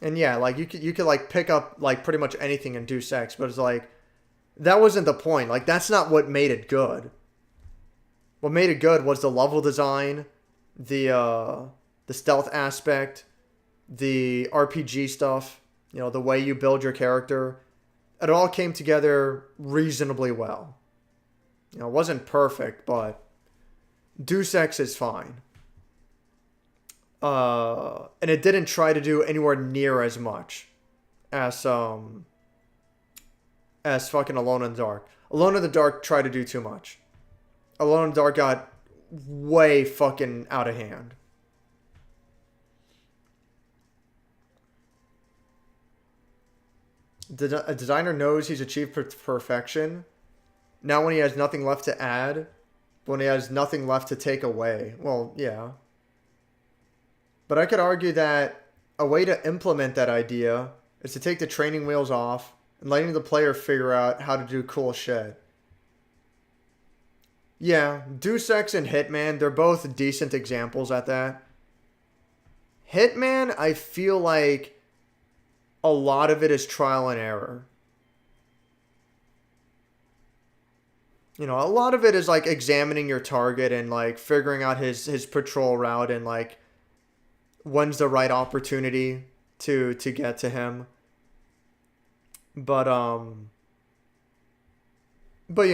A: And yeah, like you could like pick up like pretty much anything in Deus Ex, but it's like that wasn't the point. Like that's not what made it good. What made it good was the level design, the stealth aspect, the RPG stuff, you know, the way you build your character. It all came together reasonably well. You know, it wasn't perfect, but Deus Ex is fine. And it didn't try to do anywhere near as much as fucking Alone in the Dark. Alone in the Dark tried to do too much. Alone in the Dark got way fucking out of hand. A designer knows he's achieved perfection. Now when he has nothing left to add, when he has nothing left to take away. Well, yeah. But I could argue that a way to implement that idea is to take the training wheels off and letting the player figure out how to do cool shit. Yeah, Deus Ex and Hitman, they're both decent examples at that. Hitman, I feel like a lot of it is trial and error. You know, a lot of it is like examining your target and like figuring out his patrol route and like when's the right opportunity to get to him. But you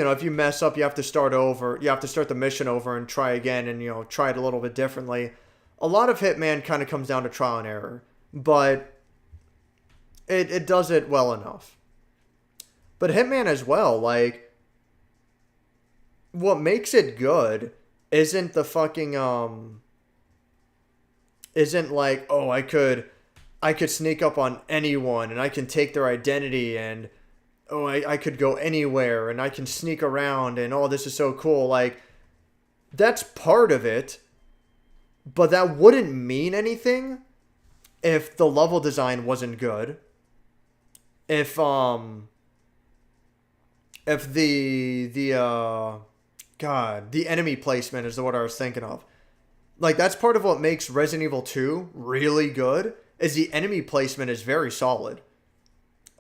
A: know, if you mess up, you have to start over. You have to start the mission over and try again and, you know, try it a little bit differently. A lot of Hitman kind of comes down to trial and error, but it does it well enough. But Hitman as well, like, what makes it good isn't the fucking, isn't like, oh, I could sneak up on anyone and I can take their identity and, oh, I could go anywhere and I can sneak around and, oh, this is so cool. Like, that's part of it, but that wouldn't mean anything if the level design wasn't good. If if the enemy placement is the word I was thinking of. Like, that's part of what makes Resident Evil 2 really good, is the enemy placement is very solid.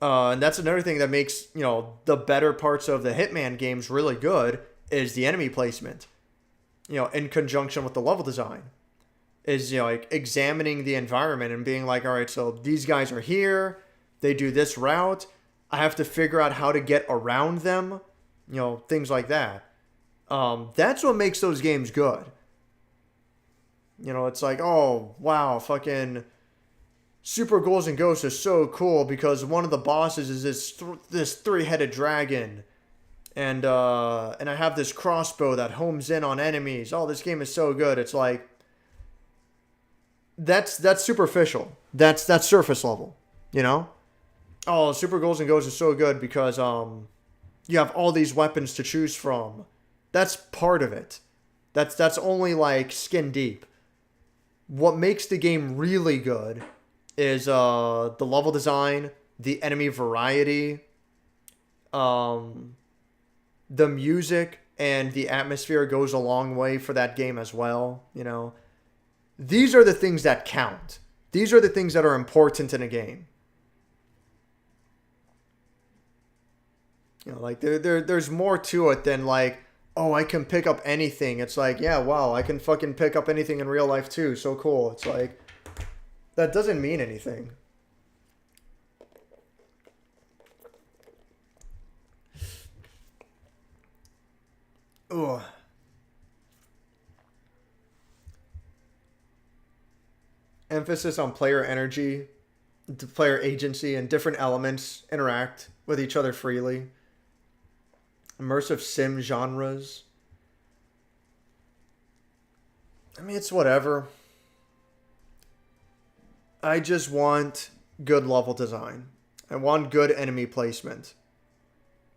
A: And that's another thing that makes, the better parts of the Hitman games really good, is the enemy placement. In conjunction with the level design. Is, like, examining the environment and being like, all right, so these guys are here, they do this route, I have to figure out how to get around them, things like that. That's what makes those games good. It's like, oh, wow, fucking Super Ghouls and Ghosts is so cool because one of the bosses is this three-headed dragon. And I have this crossbow that homes in on enemies. Oh, this game is so good. It's like, that's superficial. That's surface level, Oh, Super Ghouls and Ghosts is so good because you have all these weapons to choose from. That's part of it. That's only like skin deep. What makes the game really good is the level design, the enemy variety, the music and the atmosphere goes a long way for that game as well. These are the things that count. These are the things that are important in a game. Like there's more to it than like, oh, I can pick up anything. It's like, yeah, wow, I can fucking pick up anything in real life too. So cool. It's like, that doesn't mean anything. Ugh. Emphasis on player energy, player agency, and different elements interact with each other freely. Immersive sim genres. I mean, it's whatever. I just want good level design. I want good enemy placement.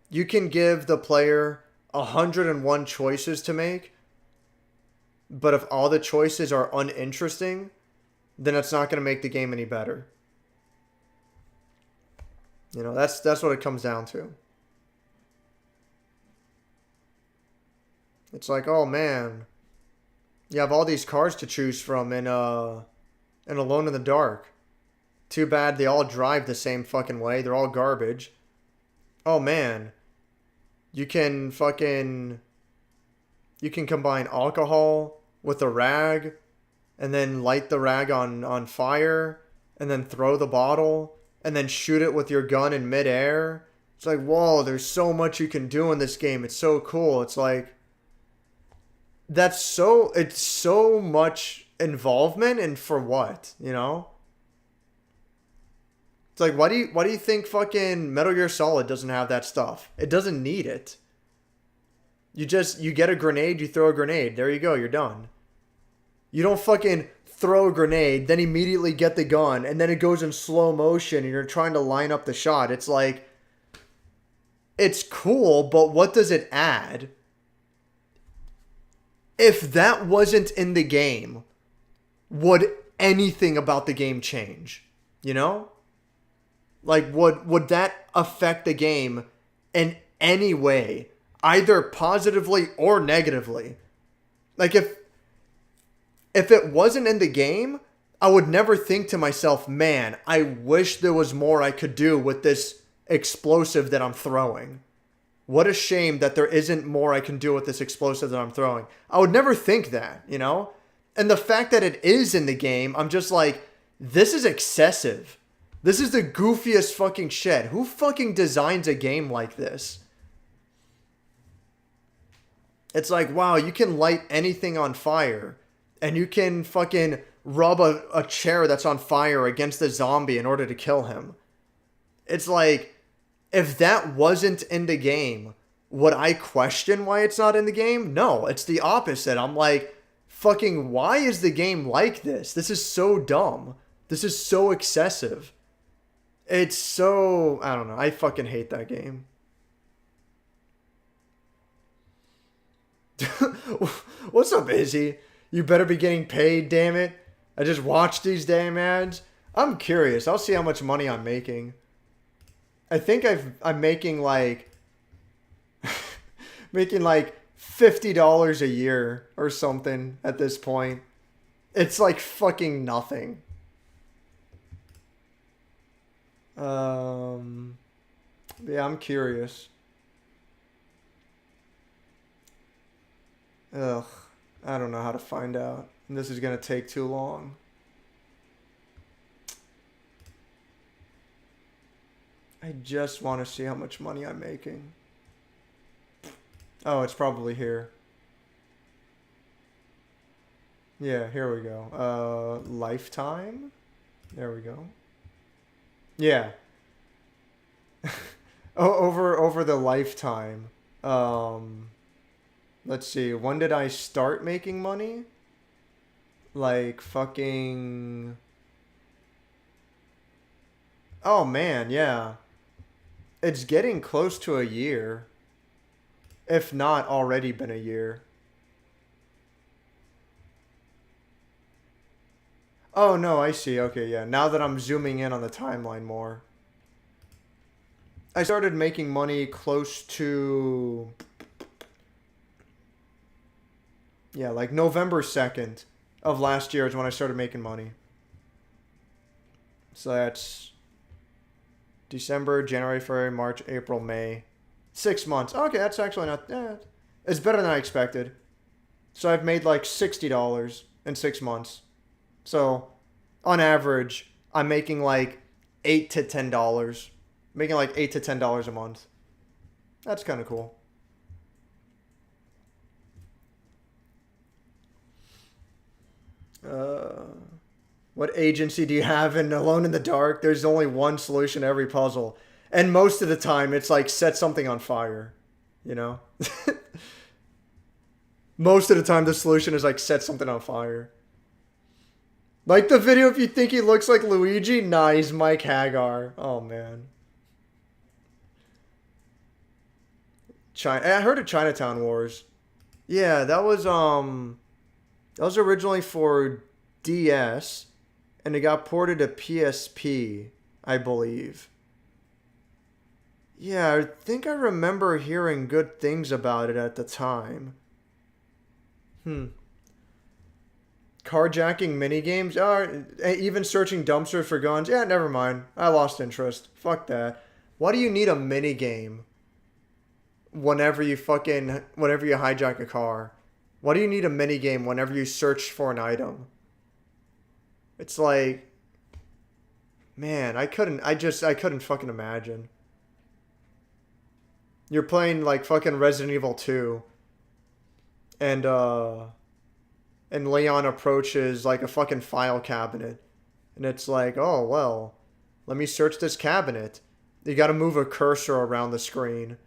A: You can give the player 101 choices to make, but if all the choices are uninteresting, then it's not going to make the game any better. That's what it comes down to. It's like, oh man, you have all these cars to choose from in Alone in the Dark. Too bad they all drive the same fucking way. They're all garbage. Oh man, you can combine alcohol with a rag and then light the rag on fire and then throw the bottle and then shoot it with your gun in midair. It's like, whoa, there's so much you can do in this game. It's so cool. It's like, it's so much involvement, and for what, It's like, why do you think fucking Metal Gear Solid doesn't have that stuff? It doesn't need it. You get a grenade, you throw a grenade. There you go, you're done. You don't fucking throw a grenade, then immediately get the gun, and then it goes in slow motion and you're trying to line up the shot. It's like, it's cool, but what does it add? If that wasn't in the game, would anything about the game change? Like, would that affect the game in any way, either positively or negatively? Like, if it wasn't in the game, I would never think to myself, man, I wish there was more I could do with this explosive that I'm throwing. What a shame that there isn't more I can do with this explosive that I'm throwing. I would never think that, And the fact that it is in the game, I'm just like, this is excessive. This is the goofiest fucking shit. Who fucking designs a game like this? It's like, wow, you can light anything on fire. And you can fucking rub a chair that's on fire against the zombie in order to kill him. It's like, if that wasn't in the game, would I question why it's not in the game? No, it's the opposite. I'm like, fucking, why is the game like this? This is so dumb. This is so excessive. It's so, I don't know. I fucking hate that game. What's up, Izzy? You better be getting paid, damn it. I just watched these damn ads. I'm curious. I'll see how much money I'm making. I think I'm making like making like $50 a year or something at this point. It's like fucking nothing. Yeah, I'm curious. Ugh, I don't know how to find out. This is gonna take too long. I just want to see how much money I'm making. Oh, it's probably here. Yeah, here we go. Lifetime? There we go. Yeah. over the lifetime. Let's see. When did I start making money? Like fucking... Oh man, yeah. It's getting close to a year. If not already been a year. Oh no, I see. Okay, yeah. Now that I'm zooming in on the timeline more. I started making money close to... Yeah, like November 2nd of last year is when I started making money. So that's December, January, February, March, April, May. 6 months. Okay, that's actually not... it's better than I expected. So I've made like $60 in 6 months. So, on average, I'm making like $8 to $10. Making like $8 to $10 a month. That's kind of cool. What agency do you have in Alone in the Dark? There's only one solution to every puzzle. And most of the time, it's like set something on fire. You know? Most of the time, the solution is like set something on fire. Like the video, if you think he looks like Luigi, nah, he's Mike Hagar. Oh, man. I heard of Chinatown Wars. Yeah, that was originally for DS, and it got ported to PSP, I believe. Yeah, I think I remember hearing good things about it at the time. Carjacking minigames? Even searching dumpsters for guns? Yeah, never mind. I lost interest. Fuck that. Why do you need a minigame whenever you hijack a car? Why do you need a minigame whenever you search for an item? It's like, man, I couldn't fucking imagine. You're playing like fucking Resident Evil 2 and Leon approaches like a fucking file cabinet. And it's like, oh, well, let me search this cabinet. You gotta move a cursor around the screen.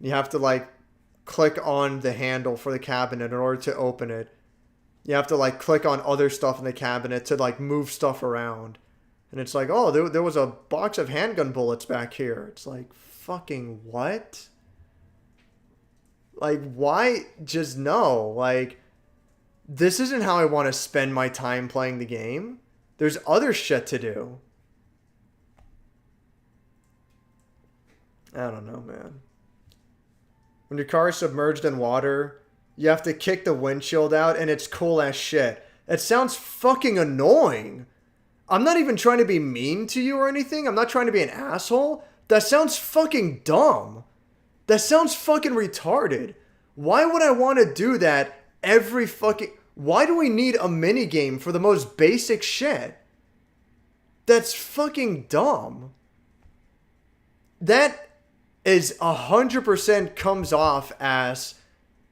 A: You have to like click on the handle for the cabinet in order to open it. You have to like click on other stuff in the cabinet to like move stuff around. And it's like, oh, there was a box of handgun bullets back here. It's like, fucking what? Like, why? Just no. Like, this isn't how I want to spend my time playing the game. There's other shit to do. I don't know, man. When your car is submerged in water, you have to kick the windshield out, and it's cool as shit. It sounds fucking annoying. I'm not even trying to be mean to you or anything. I'm not trying to be an asshole. That sounds fucking dumb. That sounds fucking retarded. Why would I want to do that every fucking... Why do we need a minigame for the most basic shit? That's fucking dumb. That is 100% comes off as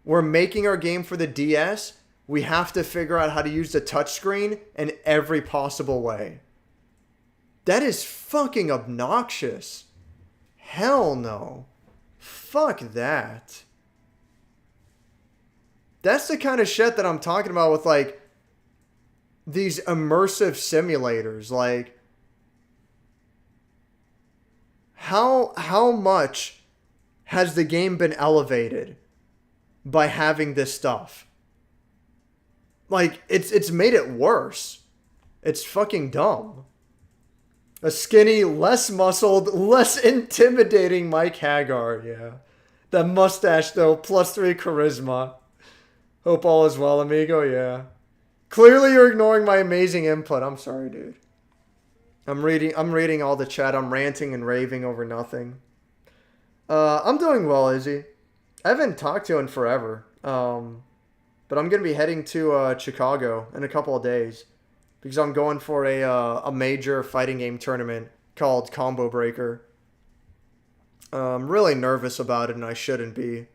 A: we're making our game for the DS. We have to figure out how to use the touchscreen in every possible way. That is fucking obnoxious. Hell no. Fuck that. That's the kind of shit that I'm talking about with like these immersive simulators. Like, how much has the game been elevated by having this stuff? Like, it's made it worse. It's fucking dumb. A skinny, less muscled, less intimidating Mike Hagar, yeah. That mustache, though, +3 charisma. Hope all is well, amigo. Yeah. Clearly, you're ignoring my amazing input. I'm sorry, dude. I'm reading all the chat. I'm ranting and raving over nothing. I'm doing well, Izzy. I haven't talked to you in forever. But I'm gonna be heading to Chicago in a couple of days because I'm going for a major fighting game tournament called Combo Breaker. I'm really nervous about it, and I shouldn't be.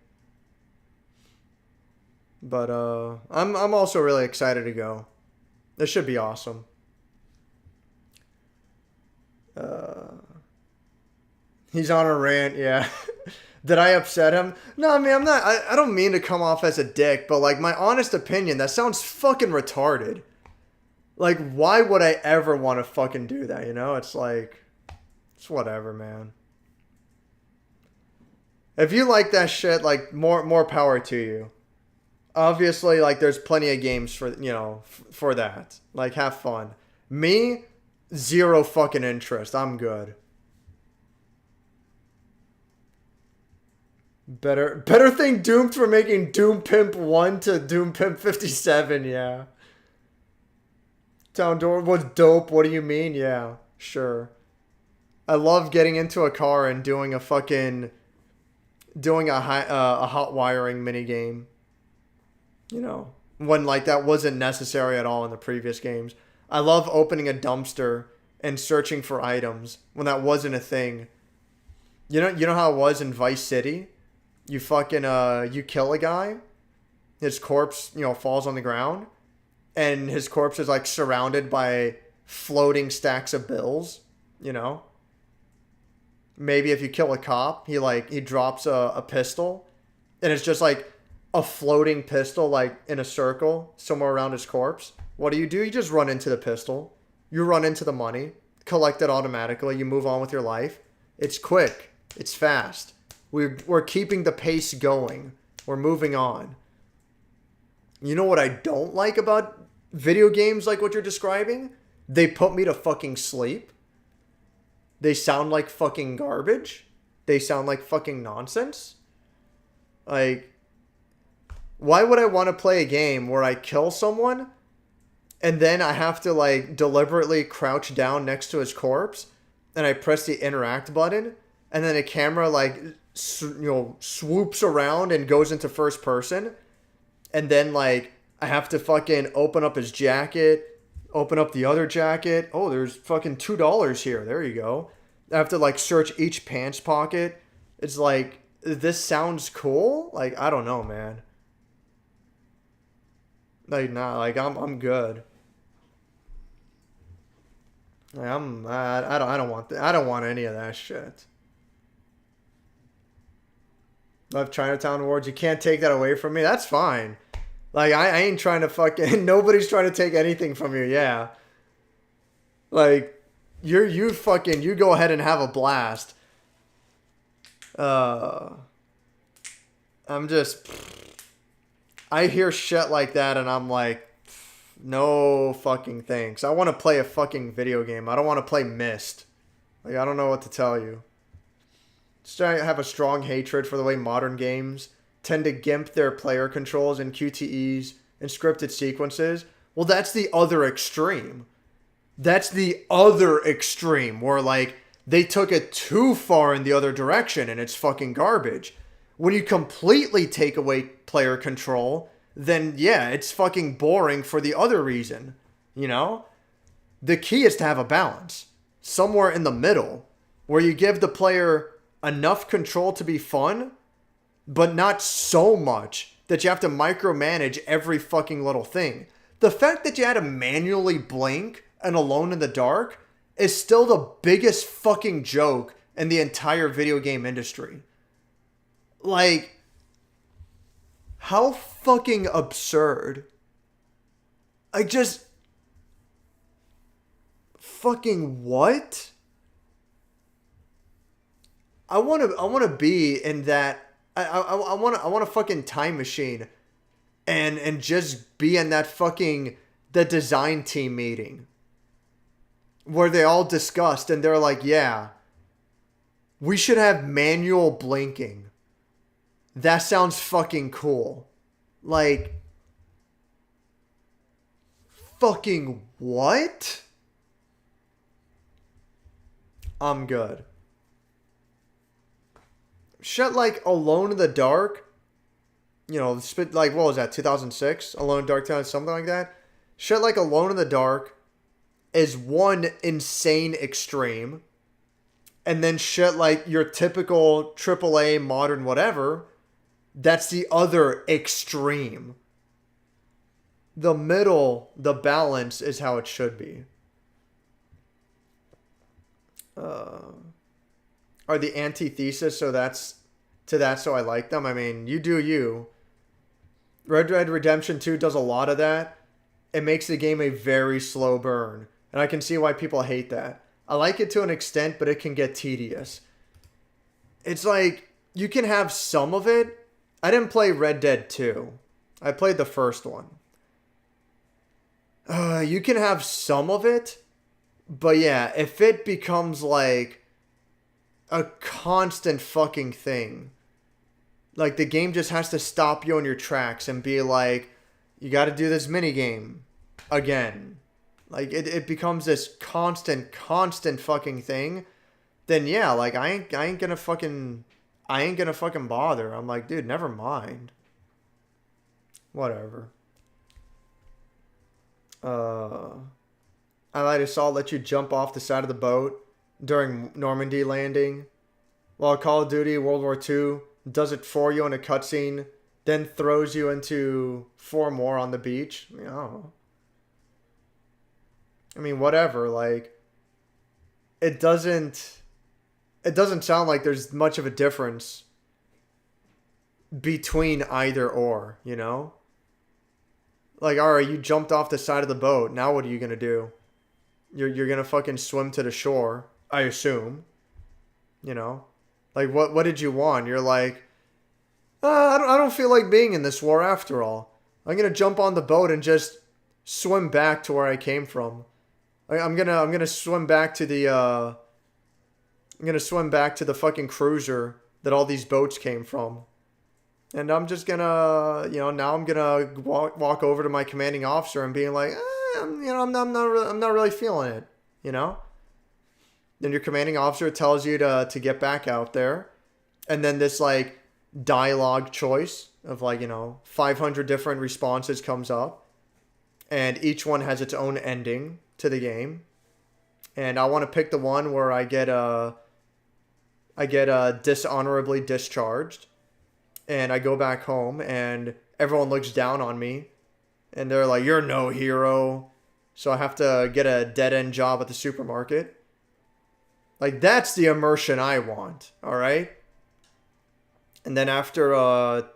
A: But I'm also really excited to go. This should be awesome. He's on a rant, yeah. Did I upset him? No, I mean, I'm not. I don't mean to come off as a dick, but like my honest opinion, that sounds fucking retarded. Like, why would I ever want to fucking do that? You know, it's like, it's whatever, man. If you like that shit, like more power to you. Obviously, like there's plenty of games for for that. Like, have fun. Me, zero fucking interest. I'm good. Better thank Doomed for making Doom Pimp 1 to Doom Pimp 57, yeah. Town Door was dope, what do you mean? Yeah, sure. I love getting into a car and doing a hot wiring mini game. You know, when like that wasn't necessary at all in the previous games. I love opening a dumpster and searching for items when that wasn't a thing. You know how it was in Vice City? You fucking, you kill a guy, his corpse, falls on the ground, and his corpse is, like, surrounded by floating stacks of bills, Maybe if you kill a cop, he drops a pistol, and it's just, like, a floating pistol, like, in a circle somewhere around his corpse. What do? You just run into the pistol. You run into the money, collect it automatically, you move on with your life. It's quick. It's fast. We're keeping the pace going. We're moving on. You know what I don't like about video games like what you're describing? They put me to fucking sleep. They sound like fucking garbage. They sound like fucking nonsense. Like, why would I want to play a game where I kill someone and then I have to like deliberately crouch down next to his corpse and I press the interact button and then a camera like swoops around and goes into first person, and then like I have to fucking open up his jacket, open up the other jacket. Oh, there's fucking $2 here. There you go. I have to like search each pants pocket. It's like, this sounds cool. Like, I don't know, man. Like, nah, like I'm good. Like, I don't want any of that shit. Love Chinatown Awards. You can't take that away from me. That's fine. Like, I ain't trying to fucking... Nobody's trying to take anything from you. Yeah. Like, you go ahead and have a blast. I'm just... I hear shit like that and I'm like, no fucking thanks. I want to play a fucking video game. I don't want to play Myst. Like, I don't know what to tell you. I have a strong hatred for the way modern games tend to gimp their player controls and QTEs and scripted sequences. Well, that's the other extreme. That's the other extreme where, like, they took it too far in the other direction and it's fucking garbage. When you completely take away player control, then, yeah, it's fucking boring for the other reason, The key is to have a balance. Somewhere in the middle, where you give the player enough control to be fun, but not so much that you have to micromanage every fucking little thing. The fact that you had to manually blink and Alone in the Dark is still the biggest fucking joke in the entire video game industry. Like, how fucking absurd. I just... Fucking what? I want to be in that. I want a fucking time machine, and just be in that fucking the design team meeting where they all discussed and they're like, yeah, we should have manual blinking. That sounds fucking cool. Like, fucking what? I'm good. Shit like Alone in the Dark, you know, like, what was that, 2006? Alone in Dark Town, something like that? Shit like Alone in the Dark is one insane extreme. And then shit like your typical AAA modern whatever, that's the other extreme. The middle, the balance is how it should be. Are the antithesis, so I like them. I mean, you do you. Red Dead Redemption 2 does a lot of that. It makes the game a very slow burn. And I can see why people hate that. I like it to an extent, but it can get tedious. It's like, you can have some of it. I didn't play Red Dead 2. I played the first one. You can have some of it. But yeah, if it becomes like a constant fucking thing, like the game just has to stop you in your tracks and be like, you got to do this minigame again. Like it becomes this constant fucking thing. Then yeah, like I ain't gonna fucking bother. I'm like, dude, never mind. Whatever. Allied Assault let you jump off the side of the boat during Normandy landing, while Call of Duty World War II does it for you in a cutscene, then throws you into 4 more on the beach. I mean, I don't know. I mean, whatever. Like, it doesn't sound like there's much of a difference between either or, you know? Like, alright, you jumped off the side of the boat. Now what are you gonna do? You're gonna fucking swim to the shore, I assume. You know? Like, what did you want? You're like, I don't feel like being in this war after all. I'm gonna jump on the boat and just swim back to where I came from. I'm gonna swim back to the fucking cruiser that all these boats came from. And I'm just gonna, you know, now I'm gonna walk over to my commanding officer and being like, I'm not really feeling it, you know? Then your commanding officer tells you to get back out there. And then this, like, dialogue choice of, like, you know, 500 different responses comes up. And each one has its own ending to the game. And I want to pick the one where I get dishonorably discharged. And I go back home and everyone looks down on me. And they're like, you're no hero. So I have to get a dead-end job at the supermarket. Like, that's the immersion I want, all right? And then after a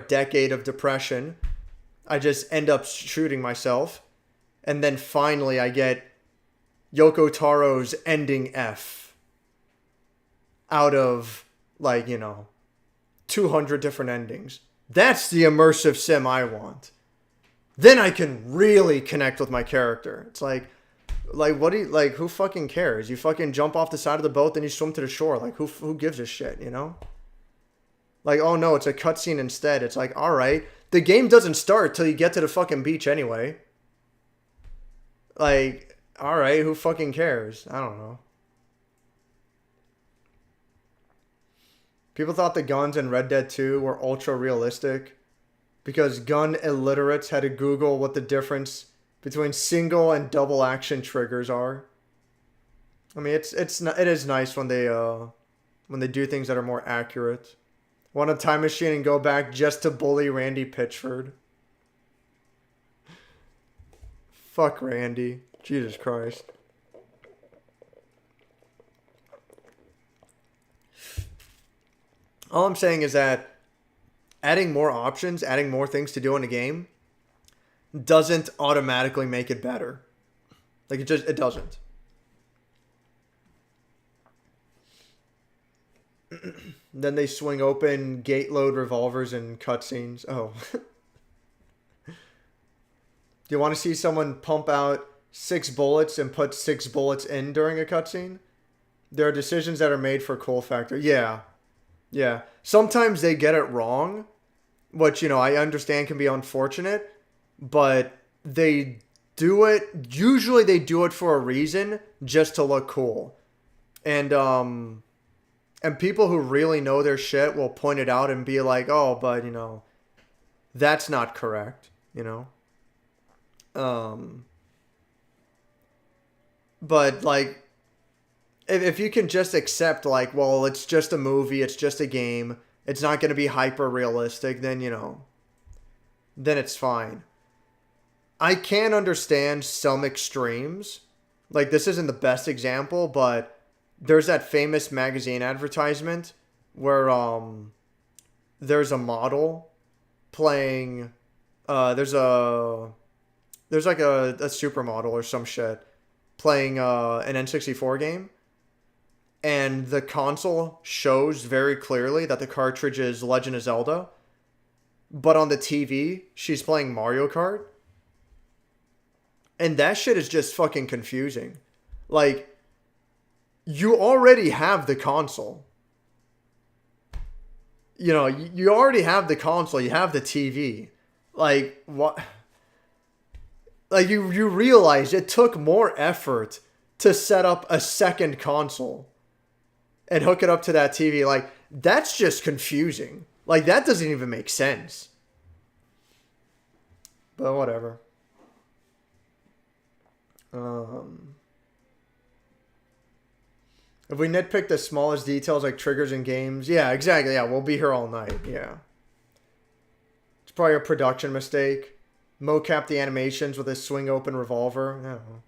A: decade of depression, I just end up shooting myself. And then finally I get Yoko Taro's ending F. Out of, like, you know, 200 different endings. That's the immersive sim I want. Then I can really connect with my character. It's like what do you, like, who fucking cares? You fucking jump off the side of the boat, then you swim to the shore. Like, who gives a shit, you know? Like, oh no, it's a cutscene instead. It's like, alright, the game doesn't start till you get to the fucking beach anyway. Like, alright, who fucking cares? I don't know. People thought the guns in Red Dead 2 were ultra realistic because gun illiterates had to Google what the difference between single and double action triggers are. I mean, it is nice when they do things that are more accurate. Want a time machine and go back just to bully Randy Pitchford. Fuck Randy. Jesus Christ. All I'm saying is that adding more options, adding more things to do in a game doesn't automatically make it better. Like, it doesn't. Then they swing open gate load revolvers in cutscenes. Oh. Do you want to see someone pump out 6 bullets and put 6 bullets in during a cutscene? There are decisions that are made for cool factor. Yeah. Yeah. Sometimes they get it wrong, which, I understand can be unfortunate, but they do it, usually they do it for a reason, just to look cool. And people who really know their shit will point it out and be like, "Oh, but, that's not correct," Um but like if you can just accept like, well, it's just a movie, it's just a game, it's not going to be hyper realistic, then then it's fine. I can understand some extremes. Like, this isn't the best example, but there's that famous magazine advertisement where there's a model playing there's like a supermodel or some shit playing an N64 game, and the console shows very clearly that the cartridge is Legend of Zelda, but on the TV she's playing Mario Kart. And that shit is just fucking confusing. Like, you already have the console. You already have the console, you have the TV. Like, what? Like, you realize it took more effort to set up a second console and hook it up to that TV. Like, that's just confusing. Like, that doesn't even make sense. But whatever. If we nitpick the smallest details like triggers in games, yeah, exactly. Yeah, we'll be here all night. Yeah. It's probably a production mistake. Mocap the animations with a swing open revolver. I don't know.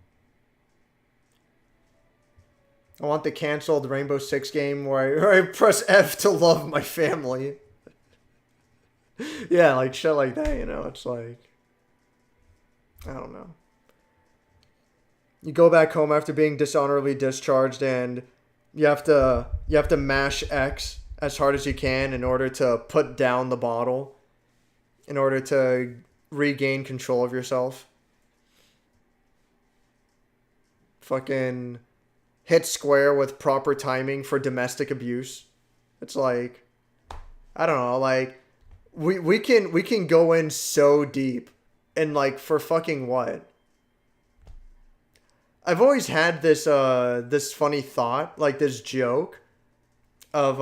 A: I want the canceled Rainbow Six game where I press F to love my family. Yeah, like shit like that, it's like, I don't know. You go back home after being dishonorably discharged, and you have to mash X as hard as you can in order to put down the bottle, in order to regain control of yourself. Fucking hit square with proper timing for domestic abuse. It's like, I don't know, like we can go in so deep, and like, for fucking what? I've always had this funny thought, like this joke of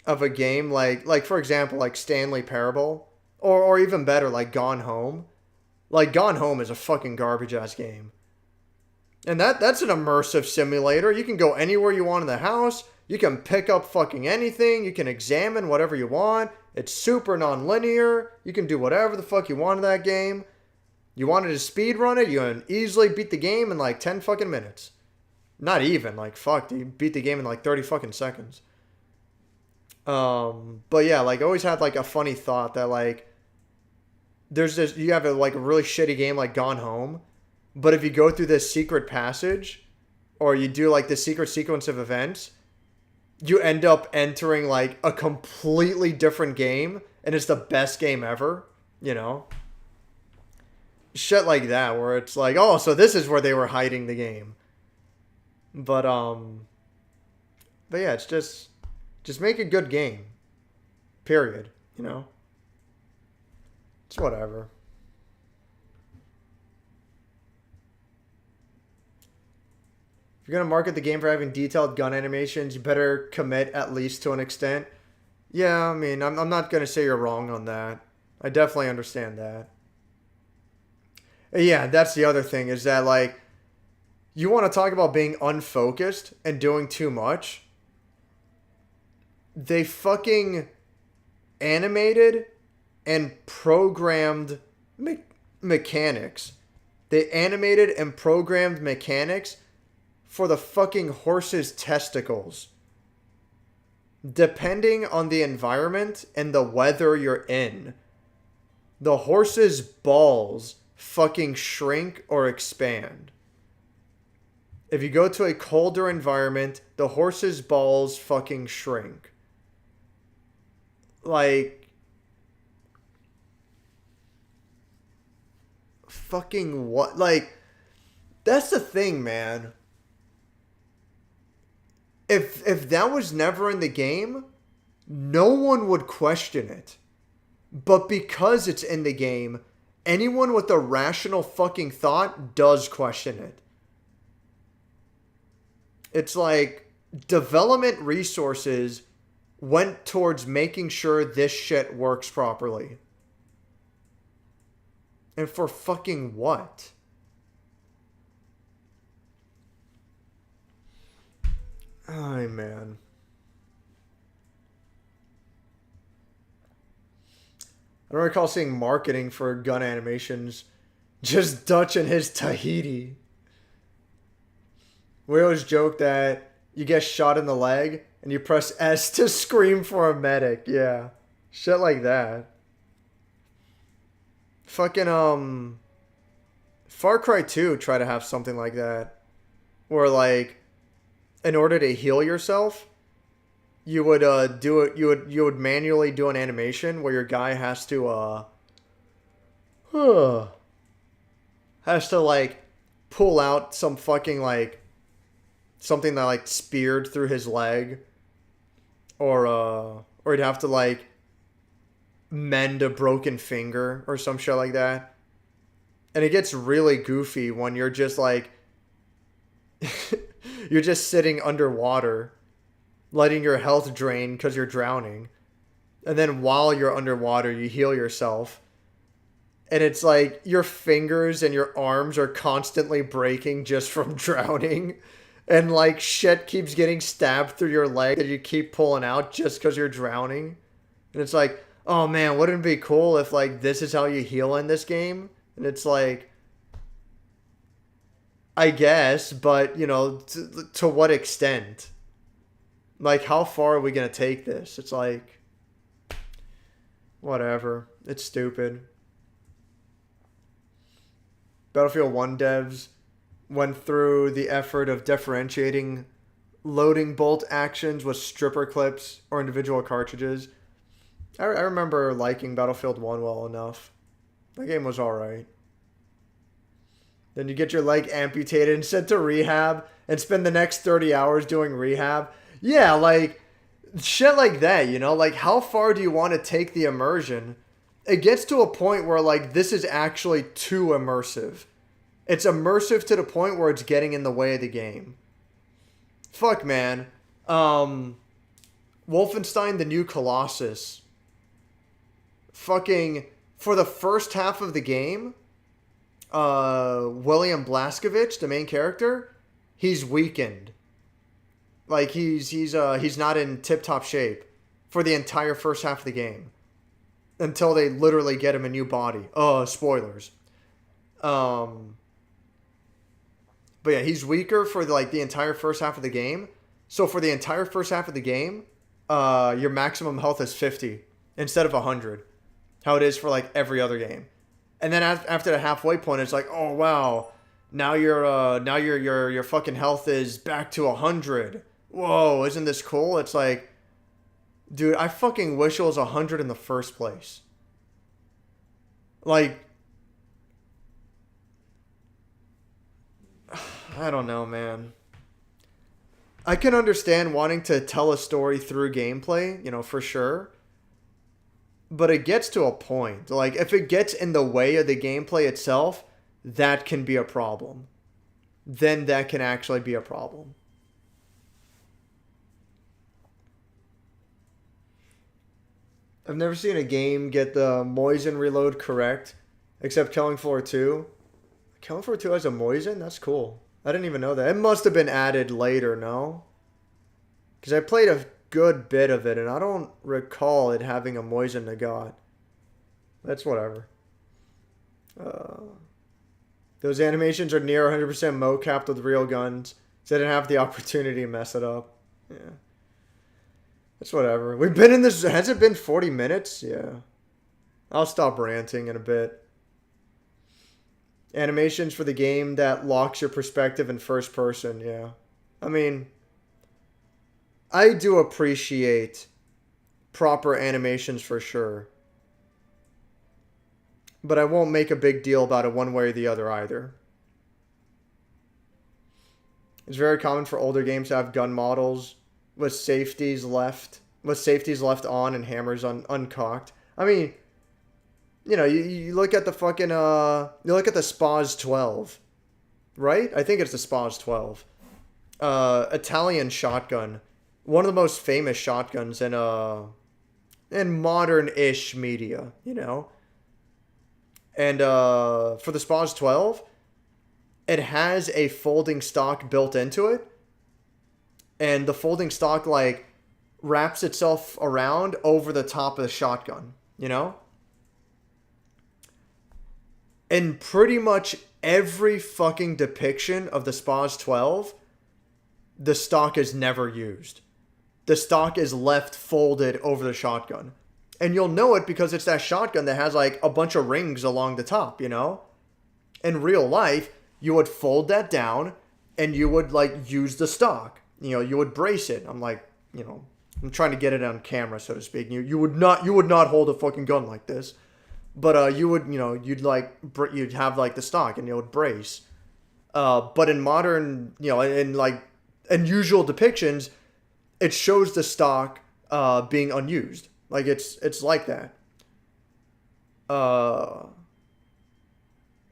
A: a game like for example, like Stanley Parable, or even better, like Gone Home. Like, Gone Home is a fucking garbage ass game. And that's an immersive simulator. You can go anywhere you want in the house. You can pick up fucking anything. You can examine whatever you want. It's super non-linear. You can do whatever the fuck you want in that game. You wanted to speed run it, you can easily beat the game in like 10 fucking minutes. Not even, like, fuck, you beat the game in like 30 fucking seconds. But yeah, like, I always had like a funny thought that like, you have like a really shitty game like Gone Home, but if you go through this secret passage, or you do like this secret sequence of events, you end up entering like a completely different game, and it's the best game ever, Shit like that, where it's like, oh, so this is where they were hiding the game. But yeah, it's just make a good game. Period. It's whatever. If you're gonna market the game for having detailed gun animations, you better commit at least to an extent. Yeah, I mean, I'm not gonna say you're wrong on that. I definitely understand that. Yeah, that's the other thing, is that like, you want to talk about being unfocused and doing too much. They fucking animated and programmed mechanics. They animated and programmed mechanics for the fucking horse's testicles. Depending on the environment and the weather you're in, the horse's balls fucking shrink or expand. If you go to a colder environment, the horse's balls fucking shrink. Like, fucking what? Like, that's the thing, man. If that was never in the game, no one would question it. But because it's in the game, anyone with a rational fucking thought does question it. It's like development resources went towards making sure this shit works properly. And for fucking what? Ay, man. I don't recall seeing marketing for gun animations. Just Dutch and his Tahiti. We always joke that you get shot in the leg and you press S to scream for a medic. Yeah. Shit like that. Fucking, Far Cry 2 try to have something like that. Where, like, in order to heal yourself, you would do it. You would manually do an animation where your guy has to like pull out some fucking like something that like speared through his leg, or he'd have to like mend a broken finger or some shit like that. And it gets really goofy when you're just like you're just sitting underwater, letting your health drain because you're drowning. And then while you're underwater, you heal yourself. And it's like your fingers and your arms are constantly breaking just from drowning. And like shit keeps getting stabbed through your leg that you keep pulling out just because you're drowning. And it's like, oh man, wouldn't it be cool if like this is how you heal in this game? And it's like, I guess, but you know, to what extent? Like, how far are we going to take this? It's like, whatever. It's stupid. Battlefield 1 devs went through the effort of differentiating loading bolt actions with stripper clips or individual cartridges. I remember liking Battlefield 1 well enough. That game was alright. Then you get your leg amputated and sent to rehab and spend the next 30 hours doing rehab. Yeah, like, shit like that, you know? Like, how far do you want to take the immersion? It gets to a point where, like, this is actually too immersive. It's immersive to the point where it's getting in the way of the game. Fuck, man. Wolfenstein: The New Colossus. Fucking, for the first half of the game, William Blazkowicz, the main character, he's weakened. Like, he's not in tip-top shape for the entire first half of the game. Until they literally get him a new body. Spoilers. But yeah, he's weaker for like the entire first half of the game. So for the entire first half of the game, your maximum health is 50 instead of 100. How it is for like every other game. And then after the halfway point, it's like, oh wow, now your fucking health is back to 100. Whoa, isn't this cool? It's like, dude, I fucking wish it was 100 in the first place. Like, I don't know, man. I can understand wanting to tell a story through gameplay, you know, for sure. But it gets to a point. Like, if it gets in the way of the gameplay itself, that can be a problem. Then that can actually be a problem. I've never seen a game get the Moisen reload correct, except Killing Floor 2. Killing Floor 2 has a Moisen? That's cool. I didn't even know that. It must have been added later, no? Because I played a good bit of it, and I don't recall it having a Moisen Nagat. That's whatever. Those animations are near 100% mocapped with real guns, so they didn't have the opportunity to mess it up. Yeah. That's whatever. We've been in this... Has it been 40 minutes? Yeah. I'll stop ranting in a bit. Animations for the game that locks your perspective in first person. Yeah. I mean, I do appreciate proper animations for sure. But I won't make a big deal about it one way or the other either. It's very common for older games to have gun models with safeties left on and hammers uncocked. I mean, you know, you look at the fucking you look at the Spaz 12, right? I think it's the Spaz 12. Italian shotgun, one of the most famous shotguns in modern-ish media, you know. And for the Spaz 12, it has a folding stock built into it, and the folding stock like wraps itself around over the top of the shotgun, you know? In pretty much every fucking depiction of the Spaz 12, the stock is never used. The stock is left folded over the shotgun. And you'll know it because it's that shotgun that has like a bunch of rings along the top, you know? In real life, you would fold that down and you would like use the stock. You know, you would brace it. I'm like, you know, I'm trying to get it on camera, so to speak. You would not hold a fucking gun like this. But you would, you know, you'd have like the stock and you would brace. But in modern, you know, in like unusual depictions, it shows the stock being unused. Like it's like that.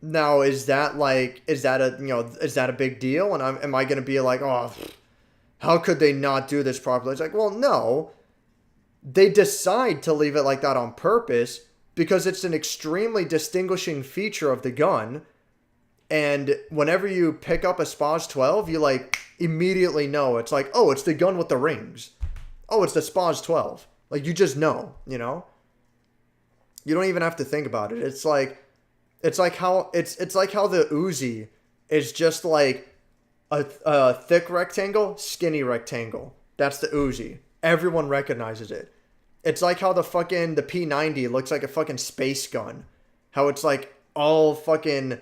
A: Now is that a big deal? And am I gonna be like, oh, how could they not do this properly? It's like, well, no. They decide to leave it like that on purpose because it's an extremely distinguishing feature of the gun. And whenever you pick up a Spaz 12, you like immediately know. It's like, oh, it's the gun with the rings. Oh, it's the Spaz 12. Like, you just know, you know? You don't even have to think about it. It's like how the Uzi is just like a thick rectangle, skinny rectangle. That's the Uzi. Everyone recognizes it. It's like how the P90 looks like a fucking space gun. How it's like all fucking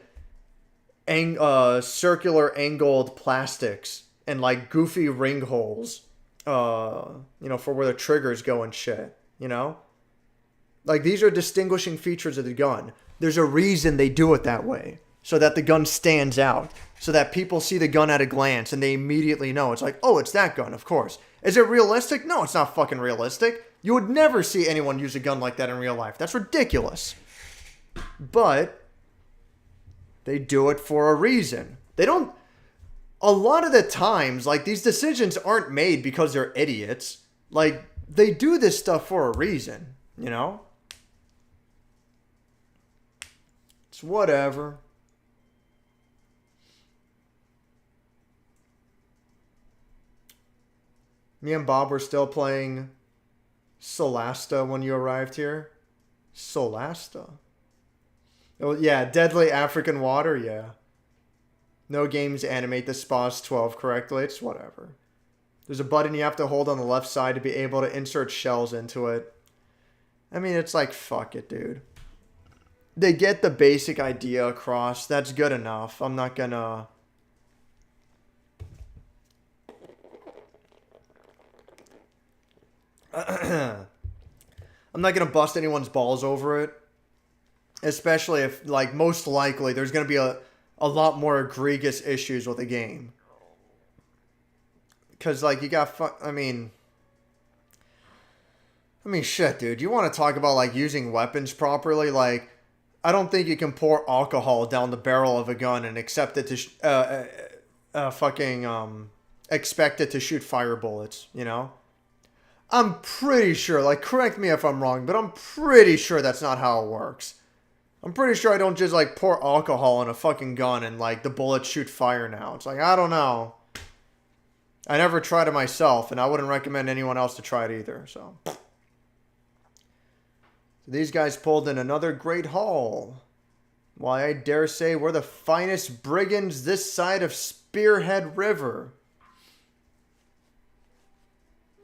A: circular angled plastics and like goofy ring holes. You know, for where the triggers go and shit, you know? Like, these are distinguishing features of the gun. There's a reason they do it that way. So that the gun stands out. So that people see the gun at a glance and they immediately know. It's like, oh, it's that gun, of course. Is it realistic? No, it's not fucking realistic. You would never see anyone use a gun like that in real life. That's ridiculous. But they do it for a reason. They don't... A lot of the times, like, these decisions aren't made because they're idiots. Like, they do this stuff for a reason, you know? It's whatever. Me and Bob were still playing Solasta when you arrived here. Solasta? Oh, yeah, Deadly African Water, yeah. No games animate the Spaz 12 correctly. It's whatever. There's a button you have to hold on the left side to be able to insert shells into it. I mean, it's like, fuck it, dude. They get the basic idea across. That's good enough. I'm not gonna... I'm not gonna bust anyone's balls over it. Especially if, like, most likely there's gonna be a lot more egregious issues with the game. Because, like, you got... I mean, shit, dude. You want to talk about, like, using weapons properly? Like, I don't think you can pour alcohol down the barrel of a gun and expect it to... expect it to shoot fire bullets, you know? I'm pretty sure, like, correct me if I'm wrong, but I'm pretty sure that's not how it works. I'm pretty sure I don't just, like, pour alcohol in a fucking gun and, like, the bullets shoot fire now. It's like, I don't know. I never tried it myself, and I wouldn't recommend anyone else to try it either, so. These guys pulled in another great haul. Why, I dare say we're the finest brigands this side of Spearhead River.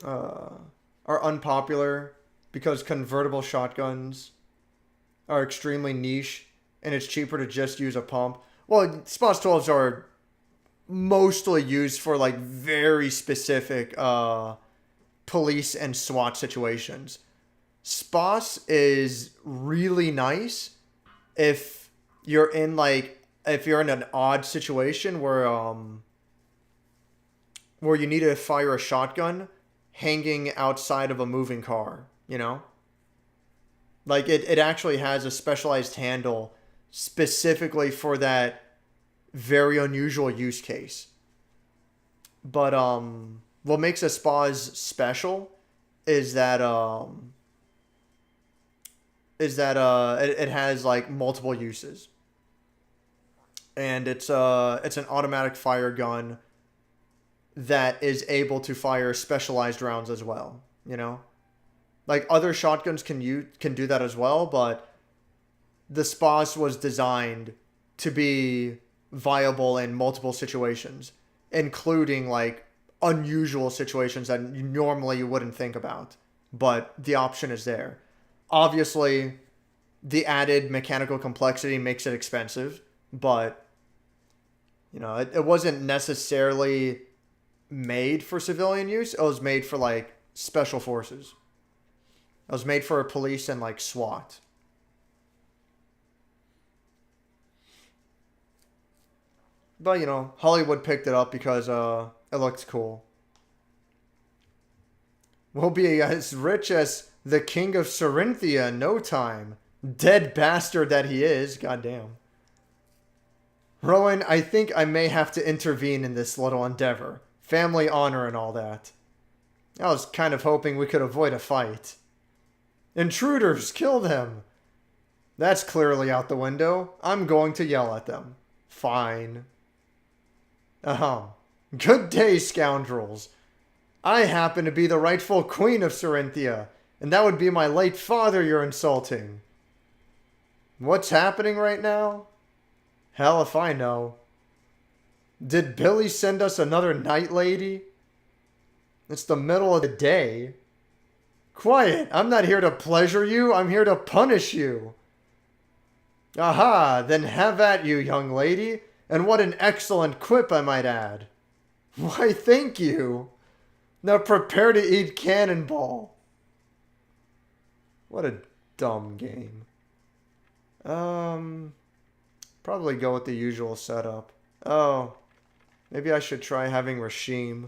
A: Are unpopular because convertible shotguns are extremely niche and it's cheaper to just use a pump. Well, Spaz 12s are mostly used for like very specific police and SWAT situations. Spaz is really nice if you're in an odd situation where you need to fire a shotgun hanging outside of a moving car, you know? Like, it actually has a specialized handle specifically for that very unusual use case. But what makes a spas special is that it has like multiple uses. And it's an automatic fire gun that is able to fire specialized rounds as well, you know? Like other shotguns can do that as well, but the spas was designed to be viable in multiple situations, including like unusual situations that normally you wouldn't think about, but the option is there. Obviously, the added mechanical complexity makes it expensive, but you know, it wasn't necessarily made for civilian use. It was made for like special forces. It was made for police and like SWAT. But, you know, Hollywood picked it up because it looked cool. We'll be as rich as the king of Cirinthian in no time. Dead bastard that he is. Goddamn. Rowan, I think I may have to intervene in this little endeavor. Family honor and all that. I was kind of hoping we could avoid a fight. Intruders! Kill them! That's clearly out the window. I'm going to yell at them. Fine. Good day, scoundrels. I happen to be the rightful queen of Cirinthia, and that would be my late father you're insulting. What's happening right now? Hell if I know. Did Billy send us another night lady? It's the middle of the day. Quiet, I'm not here to pleasure you, I'm here to punish you. Aha, then have at you, young lady. And what an excellent quip, I might add. Why, thank you. Now prepare to eat cannonball. What a dumb game. Probably go with the usual setup. Oh, maybe I should try having Rashim.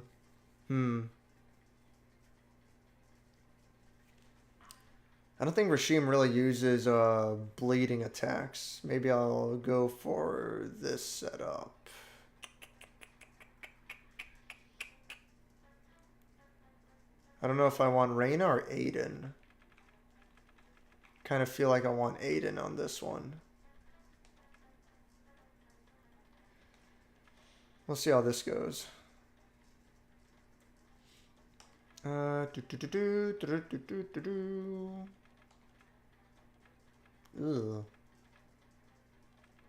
A: I don't think Rashim really uses bleeding attacks. Maybe I'll go for this setup. I don't know if I want Reyna or Aiden. Kind of feel like I want Aiden on this one. We'll see how this goes. Ugh.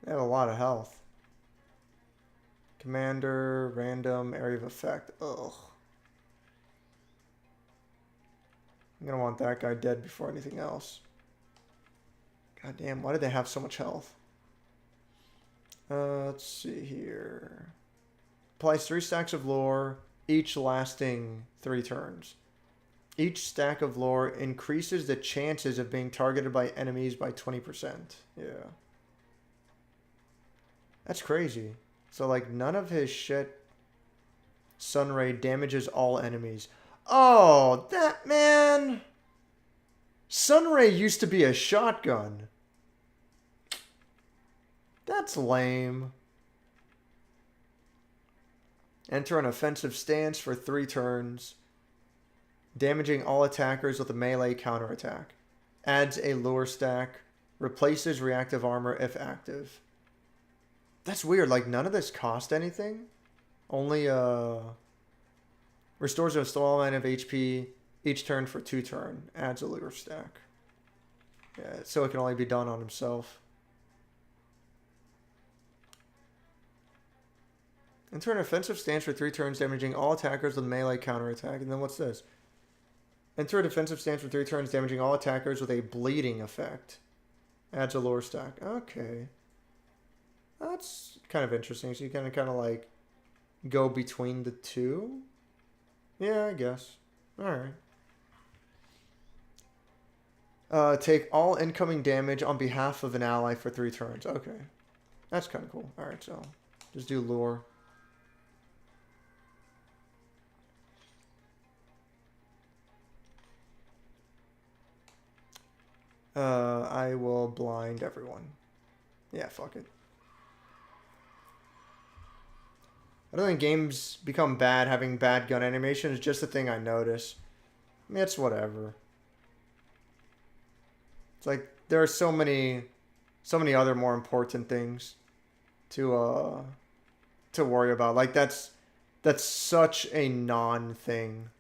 A: They have a lot of health. Commander, random, area of effect. Ugh. I'm gonna want that guy dead before anything else. God damn, why did they have so much health? Let's see here. Applies 3 stacks of lore, each lasting 3 turns. Each stack of lore increases the chances of being targeted by enemies by 20%. Yeah. That's crazy. So, like, none of his shit Sunray damages all enemies. Oh, that man! Sunray used to be a shotgun. That's lame. Enter an offensive stance for 3 turns. Damaging all attackers with a melee counterattack. Adds a lure stack. Replaces reactive armor if active. That's weird. Like, none of this cost anything. Only, restores a small amount of HP each turn for 2 turns. Adds a lure stack. Yeah, so it can only be done on himself. Enter an offensive stance for 3 turns, damaging all attackers with melee counterattack. And then what's this? Enter a defensive stance for 3 turns, damaging all attackers with a bleeding effect. Adds a lore stack. Okay. That's kind of interesting. So you kind of like go between the two? Yeah, I guess. Alright. Take all incoming damage on behalf of an ally for 3 turns. Okay. That's kind of cool. Alright, so just do lore. I will blind everyone. Yeah, fuck it. I don't think games become bad having bad gun animation. It's just a thing I notice. I mean, it's whatever. It's like there are so many other more important things to worry about. Like that's such a non thing.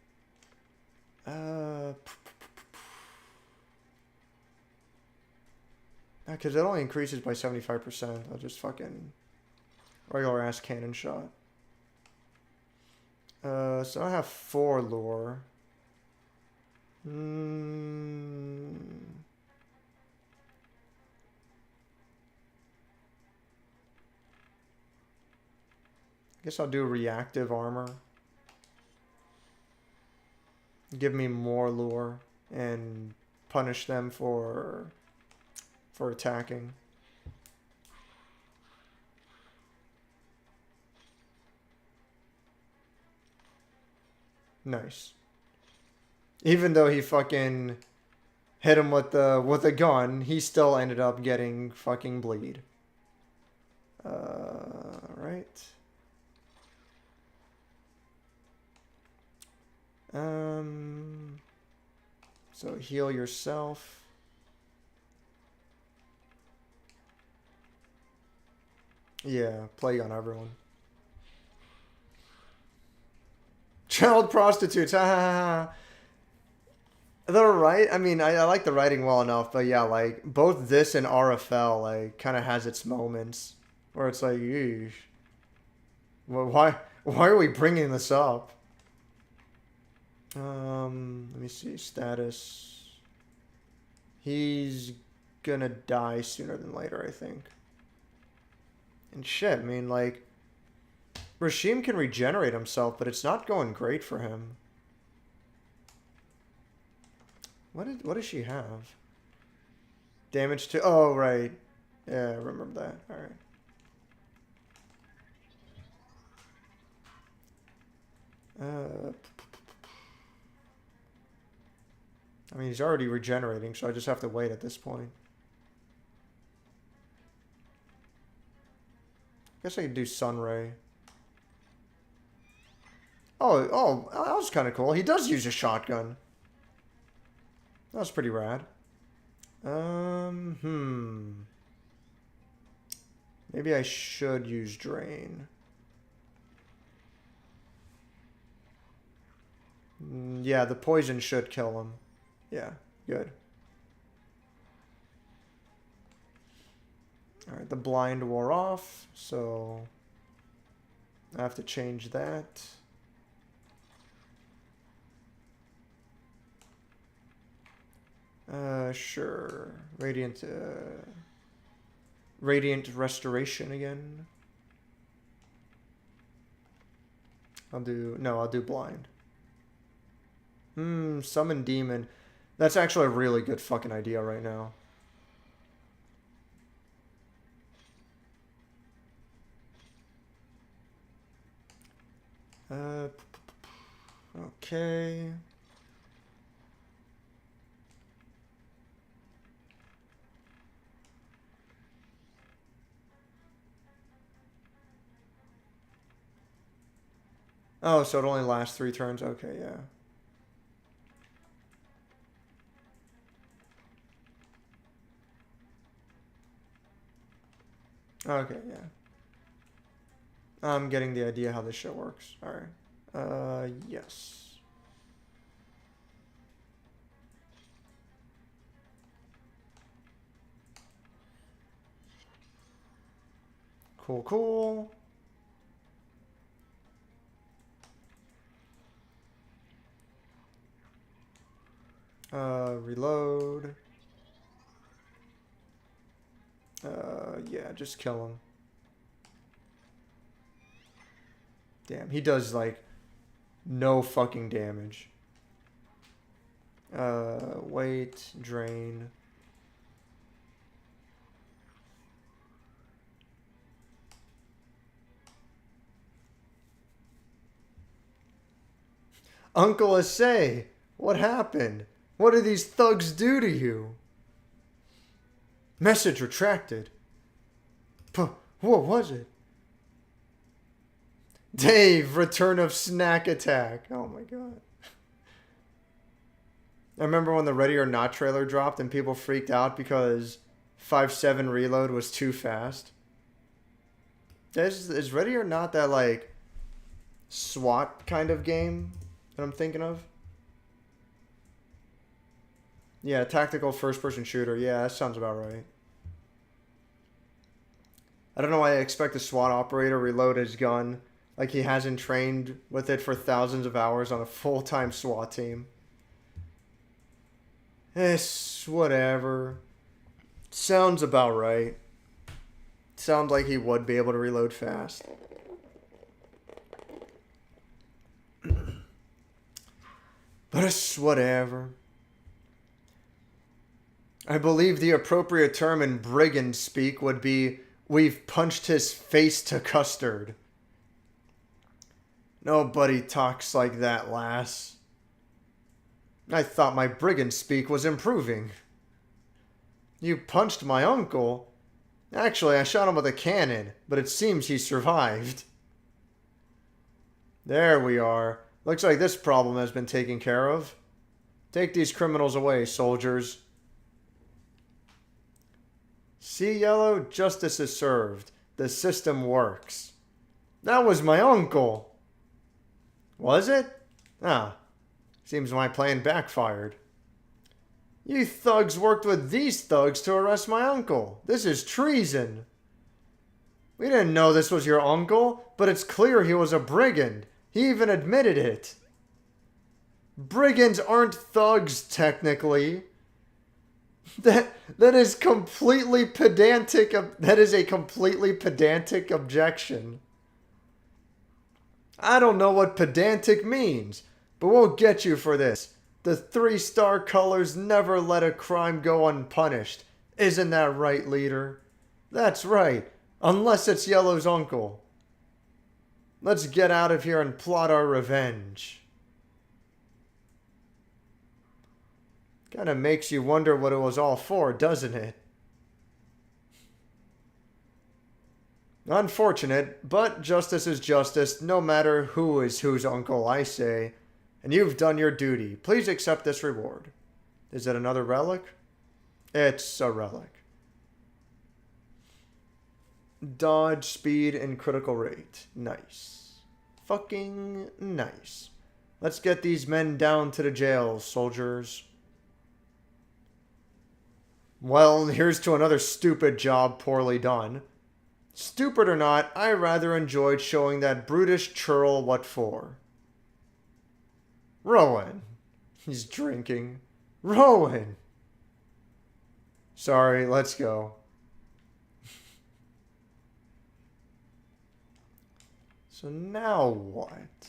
A: Because it only increases by 75%. I'll just fucking regular ass cannon shot. So I have 4 lure. Guess I'll do reactive armor. Give me more lure and punish them for attacking. Nice. Even though he fucking hit him with a gun, he still ended up getting fucking bleed. Right. So heal yourself. Yeah, plague on everyone. Child prostitutes, ha ha ha. They're right. I mean, I like the writing well enough, but yeah, like both this and RFL like kind of has its moments where it's like, eesh. Well, why are we bringing this up? Let me see status. He's gonna die sooner than later, I think. And shit, I mean, like, Rashim can regenerate himself, but it's not going great for him. What does she have? Damage to... Oh, right. Yeah, I remember that. Alright. I mean, he's already regenerating, so I just have to wait at this point. Guess I could do Sunray. Oh, that was kind of cool. He does use a shotgun. That was pretty rad. Maybe I should use Drain. Yeah, the poison should kill him. Yeah, good. Alright, the blind wore off, so I have to change that. Sure. Radiant Restoration again. I'll do blind. Summon demon. That's actually a really good fucking idea right now. Okay. Oh, so it only lasts 3 turns? Okay, yeah. Okay, yeah. I'm getting the idea how this shit works. Alright. Yes. Cool, cool. Reload. Yeah, just kill him. Damn, he does, like, no fucking damage. Wait, drain. Uncle Assay, what happened? What do these thugs do to you? Message retracted. What was it? Dave, return of snack attack. Oh my god. I remember when the Ready or Not trailer dropped and people freaked out because 5.7 reload was too fast. Is Ready or Not that, like, SWAT kind of game that I'm thinking of? Yeah, tactical first-person shooter. Yeah, that sounds about right. I don't know why I expect a SWAT operator reload his gun like he hasn't trained with it for thousands of hours on a full-time SWAT team. Whatever. Sounds about right. Sounds like he would be able to reload fast. But it's whatever. I believe the appropriate term in brigand speak would be, we've punched his face to custard. Nobody talks like that, lass. I thought my brigand speak was improving. You punched my uncle? Actually, I shot him with a cannon, but it seems he survived. There we are. Looks like this problem has been taken care of. Take these criminals away, soldiers. See, Yellow? Justice is served. The system works. That was my uncle. Was it? Ah. Seems my plan backfired. You thugs worked with these thugs to arrest my uncle. This is treason. We didn't know this was your uncle, but it's clear he was a brigand. He even admitted it. Brigands aren't thugs, technically. That is completely pedantic. That is a completely pedantic objection. I don't know what pedantic means, but we'll get you for this. The 3-star colors never let a crime go unpunished. Isn't that right, leader? That's right. Unless it's Yellow's uncle. Let's get out of here and plot our revenge. Kinda makes you wonder what it was all for, doesn't it? Unfortunate, but justice is justice, no matter who is whose uncle, I say. And you've done your duty. Please accept this reward. Is it another relic? It's a relic. Dodge, speed, and critical rate. Nice. Fucking nice. Let's get these men down to the jail, soldiers. Well, here's to another stupid job poorly done. Stupid or not, I rather enjoyed showing that brutish churl what for. Rowan. He's drinking. Rowan. Sorry, let's go. So now what?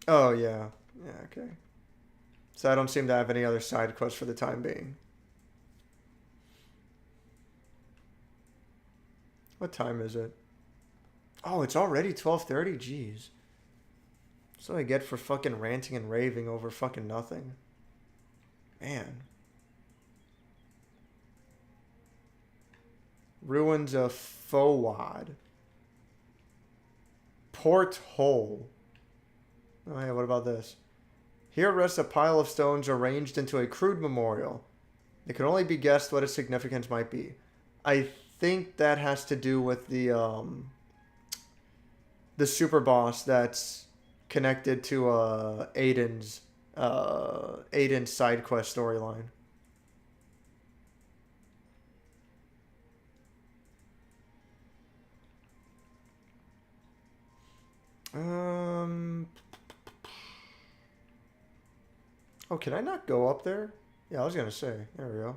A: Oh, yeah. Yeah, okay. So I don't seem to have any other side quests for the time being. What time is it? Oh, it's already 12:30? Jeez. That's what I get for fucking ranting and raving over fucking nothing. Man. Ruins of Fowad. Port Hole. Oh yeah, what about this? Here rests a pile of stones arranged into a crude memorial. It can only be guessed what its significance might be. I think that has to do with the super boss that's connected to Aiden's side quest storyline. Oh, can I not go up there? Yeah, I was gonna say. There we go.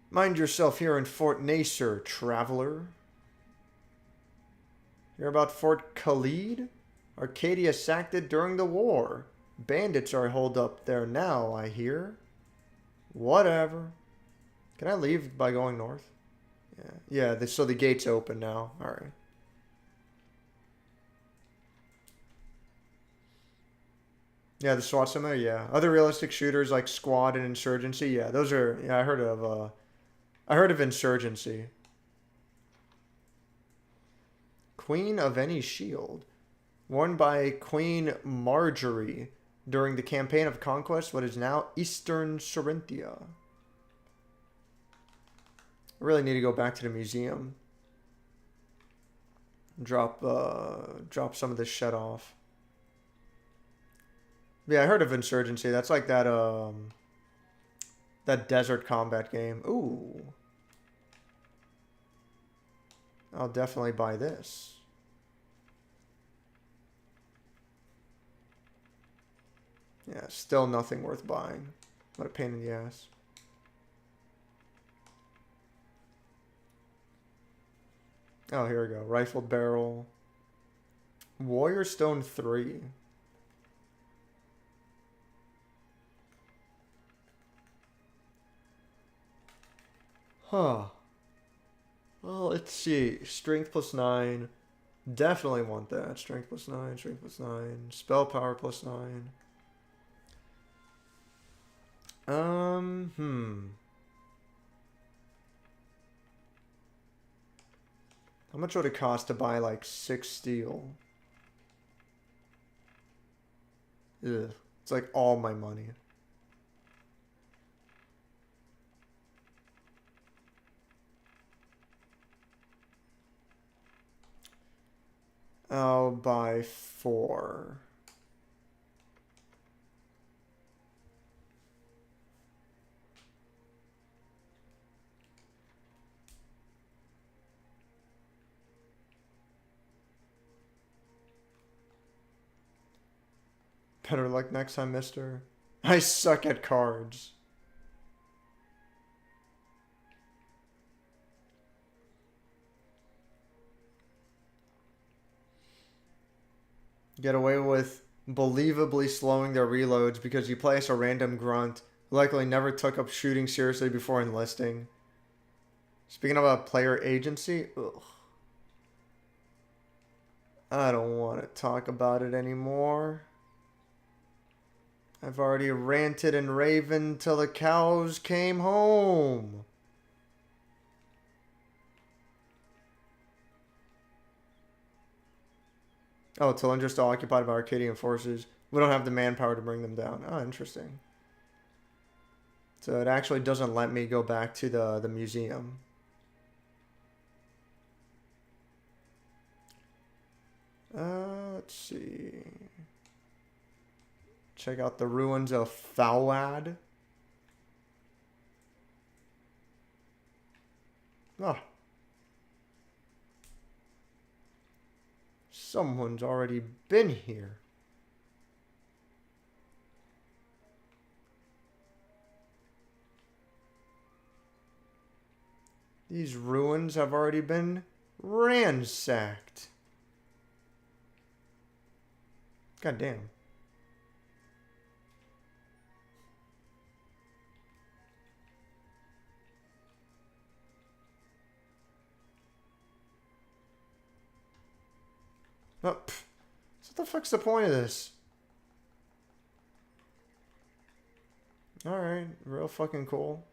A: Mind yourself here in Fort Nasir, traveler. Hear about Fort Khalid? Arkadya sacked it during the war. Bandits are holed up there now, I hear. Whatever. Can I leave by going north? Yeah. Yeah, so the gate's open now. Alright. Yeah, the SWAT simulator, yeah. Other realistic shooters like Squad and Insurgency, yeah, those are, yeah, I heard of Insurgency. Queen of any shield. Worn by Queen Marjorie during the campaign of conquest, what is now Eastern Cirinthia. I really need to go back to the museum. Drop some of this shit off. Yeah, I heard of Insurgency. That's like that desert combat game. Ooh. I'll definitely buy this. Yeah, still nothing worth buying. What a pain in the ass. Oh, here we go. Rifled barrel. Warrior Stone 3. Huh. Well, let's see. Strength plus 9. Definitely want that. Strength plus 9, strength plus 9. Spell power plus 9. How much would it cost to buy like 6 steel? Ugh. It's like all my money. I'll buy 4. Better luck next time, mister. I suck at cards. Get away with believably slowing their reloads because you place a random grunt who likely never took up shooting seriously before enlisting. Speaking of a player agency, ugh. I don't want to talk about it anymore. I've already ranted and raven till the cows came home. Oh, Tillinger's still occupied by Arkadian forces. We don't have the manpower to bring them down. Oh, interesting. So it actually doesn't let me go back to the museum. Let's see. Check out the ruins of Fawad. Ah. Someone's already been here. These ruins have already been ransacked. God damn. Oh, so what the fuck's the point of this? Alright, real fucking cool.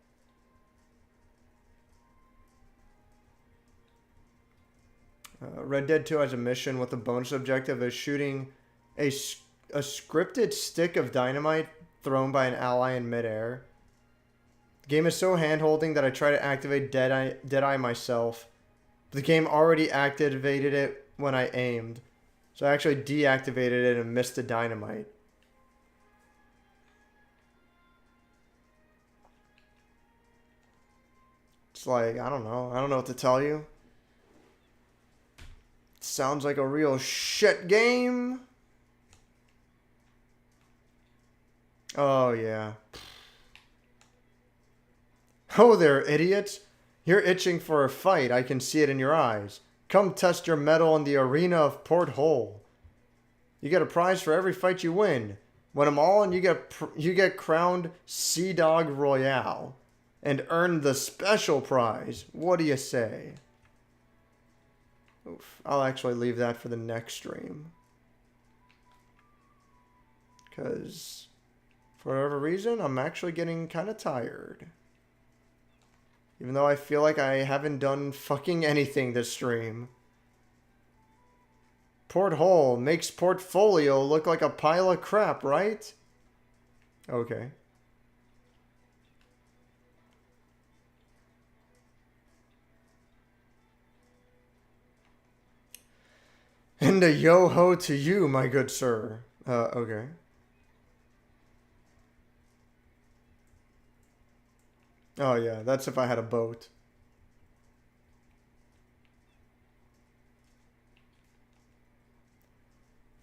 A: Red Dead 2 has a mission with a bonus objective as shooting a scripted stick of dynamite thrown by an ally in midair. The game is so hand-holding that I try to activate Deadeye myself. The game already activated it when I aimed. So I actually deactivated it and missed the dynamite. It's like, I don't know. I don't know what to tell you. It sounds like a real shit game. Oh, yeah. Oh there, idiots. You're itching for a fight. I can see it in your eyes. Come test your mettle in the arena of Port Hole. You get a prize for every fight you win. Win them all and you get crowned Sea Dog Royale. And earn the special prize. What do you say? Oof. I'll actually leave that for the next stream. Because for whatever reason, I'm actually getting kind of tired. Even though I feel like I haven't done fucking anything this stream. Porthole makes portfolio look like a pile of crap, right? Okay. And a yo-ho to you, my good sir. Okay. Oh yeah, that's if I had a boat.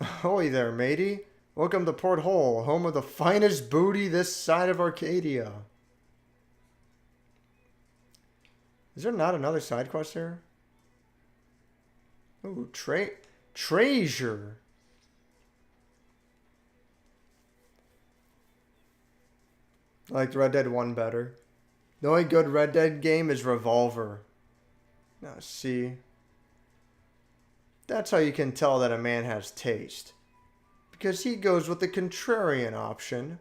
A: Holy there, matey. Welcome to Porthole, home of the finest booty this side of Arkadya. Is there not another side quest here? Ooh, treasure. I liked Red Dead 1 better. The only good Red Dead game is Revolver. Now, see. That's how you can tell that a man has taste. Because he goes with the contrarian option.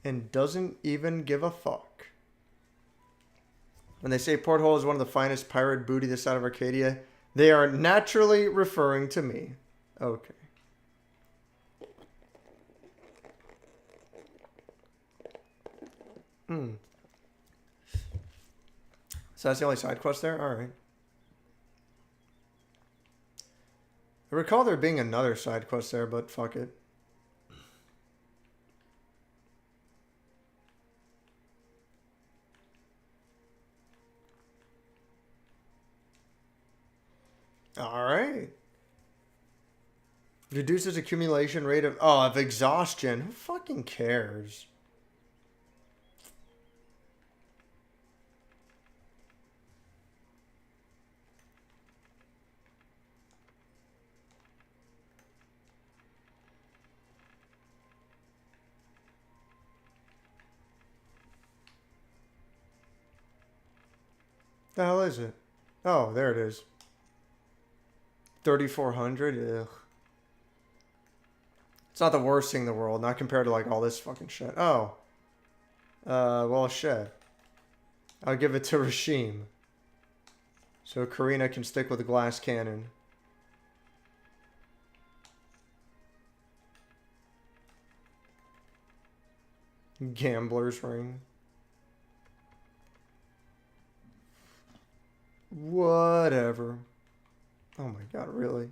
A: And doesn't even give a fuck. When they say Porthole is one of the finest pirate booty this side of Arkadya, they are naturally referring to me. Okay. So that's the only side quest there? Alright. I recall there being another side quest there, but fuck it. Alright. Reduces accumulation rate of exhaustion. Who fucking cares? The hell is it? Oh, there it is. 3,400? Ugh. It's not the worst thing in the world, not compared to like all this fucking shit. Oh. Well, shit. I'll give it to Rashim. So Karina can stick with the glass cannon. Gambler's ring. Whatever. Oh my god, really?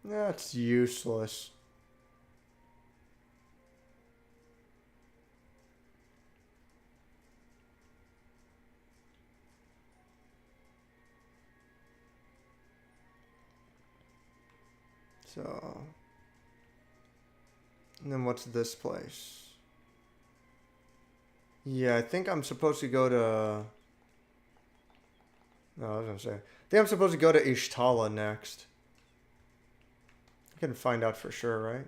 A: That's useless. So, and then what's this place? Yeah, I think I'm supposed to go to... No, I was gonna say. I think I'm supposed to go to Ishtala next. I can find out for sure, right?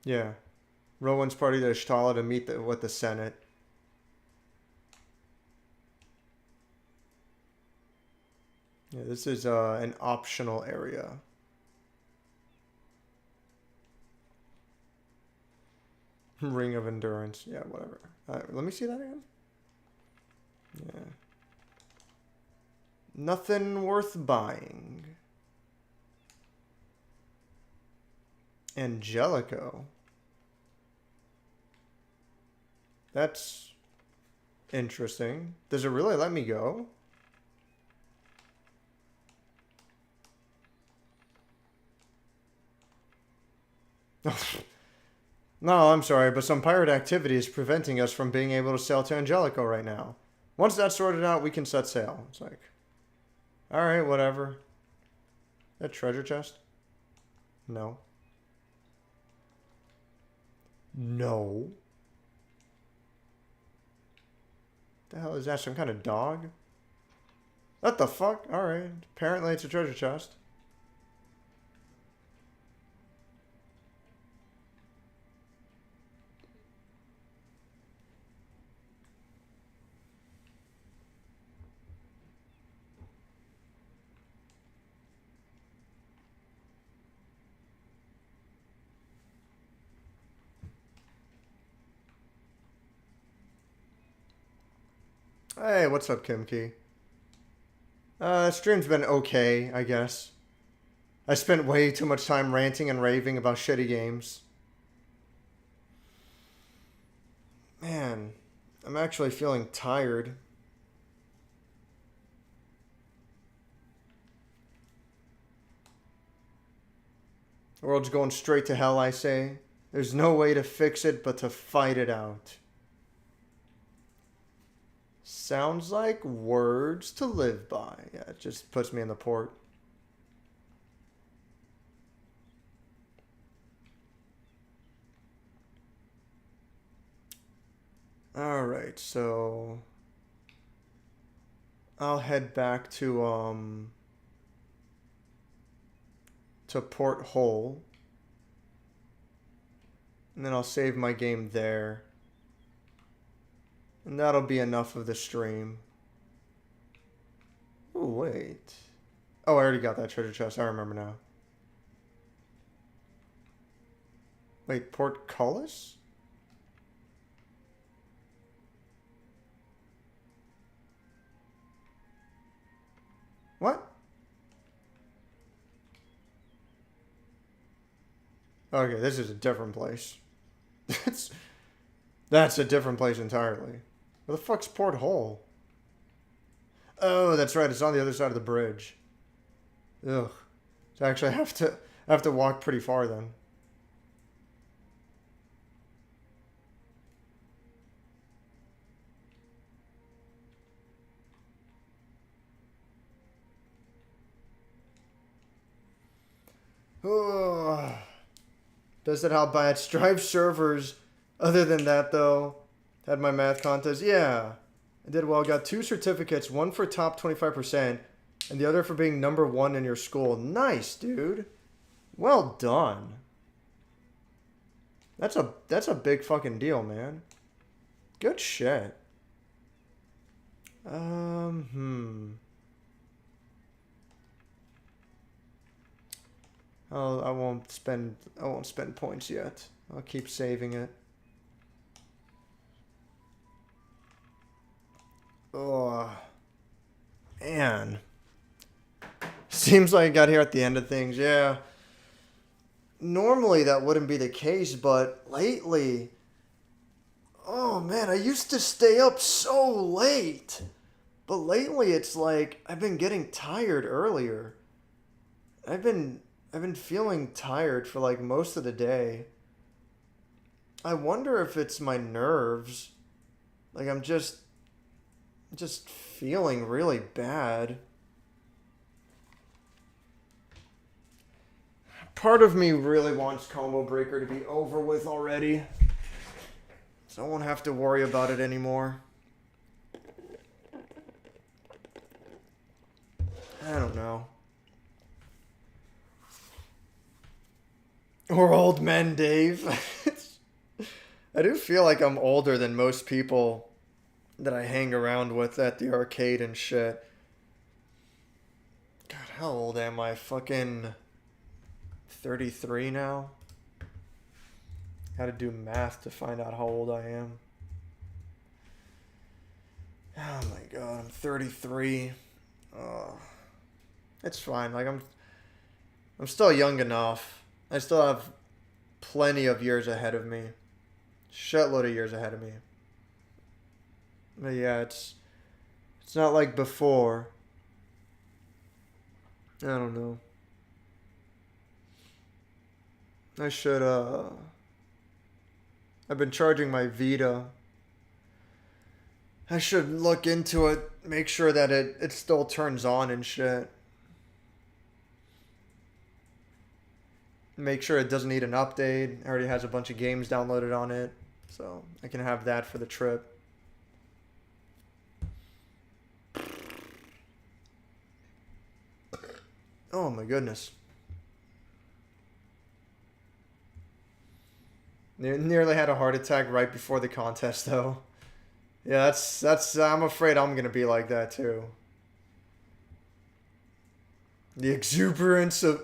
A: Yeah. Rowan's party to Ishtala to meet with the Senate. Yeah, this is an optional area. Ring of Endurance. Yeah, whatever. Let me see that again. Yeah. Nothing worth buying. Angelico. That's interesting. Does it really let me go? No, I'm sorry, but some pirate activity is preventing us from being able to sail to Angelico right now. Once that's sorted out, we can set sail. It's like, alright, whatever. That treasure chest? No. No. The hell is that? Some kind of dog? What the fuck? Alright. Apparently it's a treasure chest. Hey, what's up, Kimkey? Stream's been okay, I guess. I spent way too much time ranting and raving about shitty games. Man, I'm actually feeling tired. The world's going straight to hell, I say. There's no way to fix it but to fight it out. Sounds like words to live by. Yeah, it just puts me in the port. Alright, so I'll head back to Port Hole. And then I'll save my game there. And that'll be enough of the stream. Oh, wait. Oh, I already got that treasure chest. I remember now. Wait, Portcullis? What? Okay, this is a different place. That's a different place entirely. Where the fuck's Port Hole? Oh, that's right. It's on the other side of the bridge. Ugh. So actually, I have to walk pretty far then. Oh. Does it how bad? Strive servers. Other than that, though, had my math contest. Yeah, I did well. Got 2 certificates. One for top 25%, and the other for being #1 in your school. Nice, dude. Well done. That's a big fucking deal, man. Good shit. Oh, I won't spend points yet. I'll keep saving it. Oh, man. Seems like I got here at the end of things. Yeah. Normally that wouldn't be the case, but lately, oh man, I used to stay up so late. But lately it's like I've been getting tired earlier. I've been feeling tired for like most of the day. I wonder if it's my nerves. Like I'm just feeling really bad. Part of me really wants Combo Breaker to be over with already, so I won't have to worry about it anymore. I don't know. We're old men, Dave. I do feel like I'm older than most people that I hang around with at the arcade and shit. God, how old am I? Fucking 33 now? Had to do math to find out how old I am. Oh my god, I'm 33. It's fine. Like I'm still young enough. I still have plenty of years ahead of me. Shitload of years ahead of me. But yeah, it's not like before. I don't know. I should I've been charging my Vita. I should look into it, make sure that it still turns on and shit. Make sure it doesn't need an update. It already has a bunch of games downloaded on it. So I can have that for the trip. Oh my goodness. Nearly had a heart attack right before the contest, though. Yeah, that's. I'm afraid I'm gonna be like that too. The exuberance of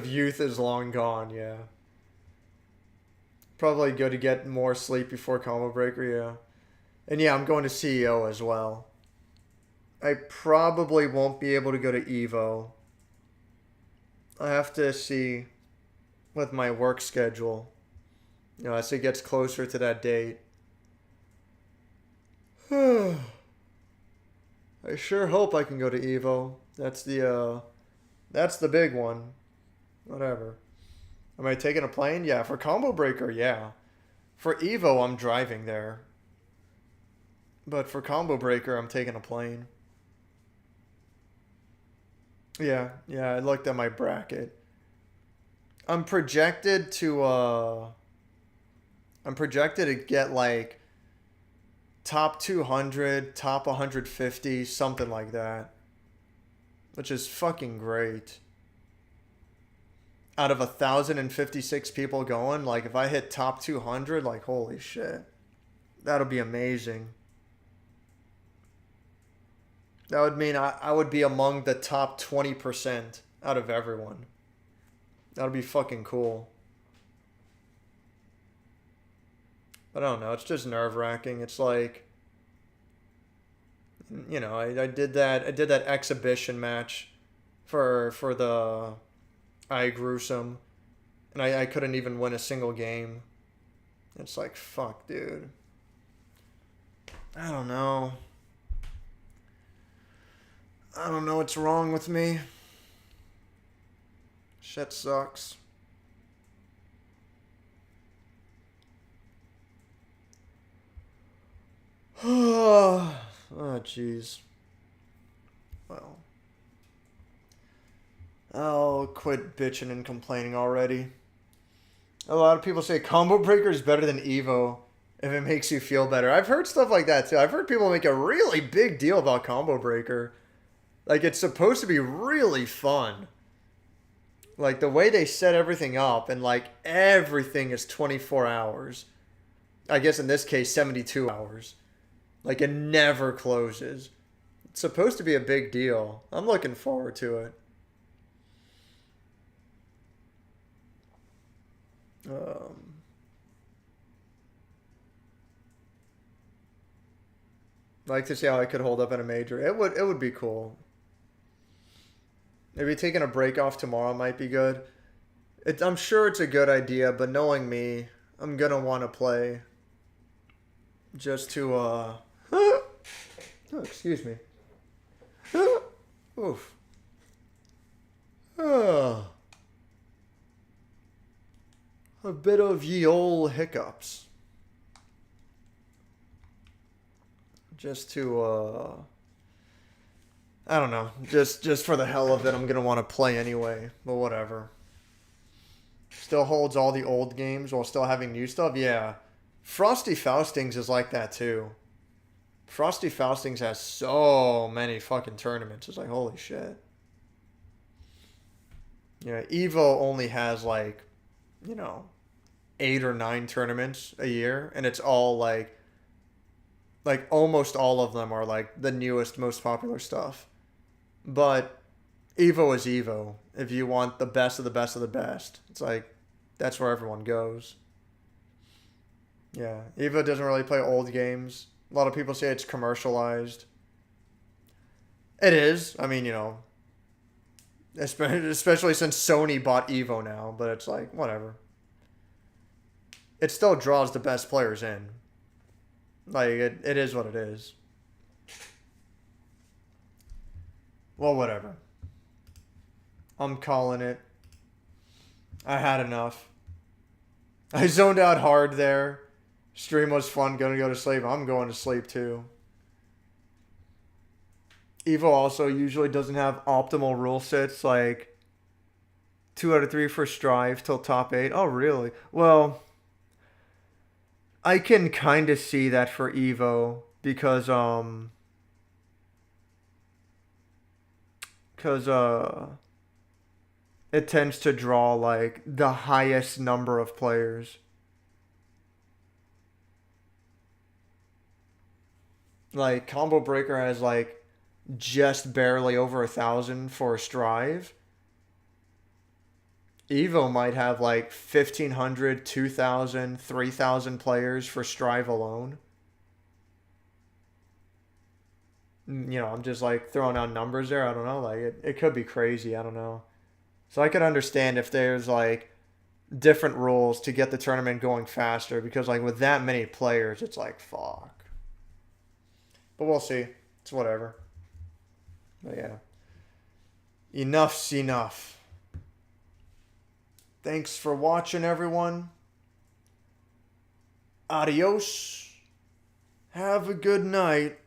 A: youth is long gone. Yeah. Probably good to get more sleep before combo breaker. Yeah. And yeah, I'm going to CEO as well. I probably won't be able to go to Evo. I have to see with my work schedule. As it gets closer to that date. I sure hope I can go to Evo. That's the big one. Whatever. Am I taking a plane? Yeah, for combo breaker, yeah. For Evo, I'm driving there. But for combo breaker, I'm taking a plane. Yeah, I looked at my bracket. I'm projected to get like top 200, top 150, something like that. Which is fucking great. Out of 1,056 people going, like if I hit top 200, like holy shit. That'll be amazing. That would mean I would be among the top 20% out of everyone. That would be fucking cool. But I don't know, it's just nerve-wracking. It's like, I did that exhibition match for the I Gruesome, and I couldn't even win a single game. It's like, fuck, dude. I don't know. I don't know what's wrong with me. Shit sucks. Oh, jeez. Well, I'll quit bitching and complaining already. A lot of people say Combo Breaker is better than Evo if it makes you feel better. I've heard stuff like that too. I've heard people make a really big deal about Combo Breaker. Like, it's supposed to be really fun. Like, the way they set everything up, and like everything is 24 hours. I guess in this case, 72 hours. Like, it never closes. It's supposed to be a big deal. I'm looking forward to it. Like to see how I could hold up in a major. It would be cool. Maybe taking a break off tomorrow might be good. I'm sure it's a good idea, but knowing me, I'm gonna want to play. Just to oh, excuse me. Oof. Oh. A bit of ye ol' hiccups. Just to I don't know. Just for the hell of it, I'm gonna want to play anyway. But whatever. Still holds all the old games while still having new stuff? Yeah. Frosty Faustings is like that too. Frosty Faustings has so many fucking tournaments. It's like, holy shit. Yeah, Evo only has like, 8 or 9 tournaments a year, and it's all like almost all of them are like the newest, most popular stuff. But Evo is Evo. If you want the best of the best of the best, it's like that's where everyone goes. Yeah, Evo doesn't really play old games. A lot of people say it's commercialized. It is. I mean, especially since Sony bought Evo now, but it's like, whatever. It still draws the best players in. Like, it is what it is. Well, whatever. I'm calling it. I had enough. I zoned out hard there. Stream was fun. Gonna go to sleep. I'm going to sleep too. Evo also usually doesn't have optimal rule sets, like 2 out of 3 for Strive till top 8. Oh, really? Well, I can kind of see that for Evo because Because it tends to draw like the highest number of players. Like Combo Breaker has like just barely over 1,000 for Strive. Evo might have like 1,500, 2,000, 3,000 players for Strive alone. You know, I'm just like throwing out numbers there. I don't know. Like it could be crazy. I don't know. So I could understand if there's like different rules to get the tournament going faster because like with that many players, it's like fuck. But we'll see. It's whatever. But yeah. Enough's enough. Thanks for watching, everyone. Adios. Have a good night.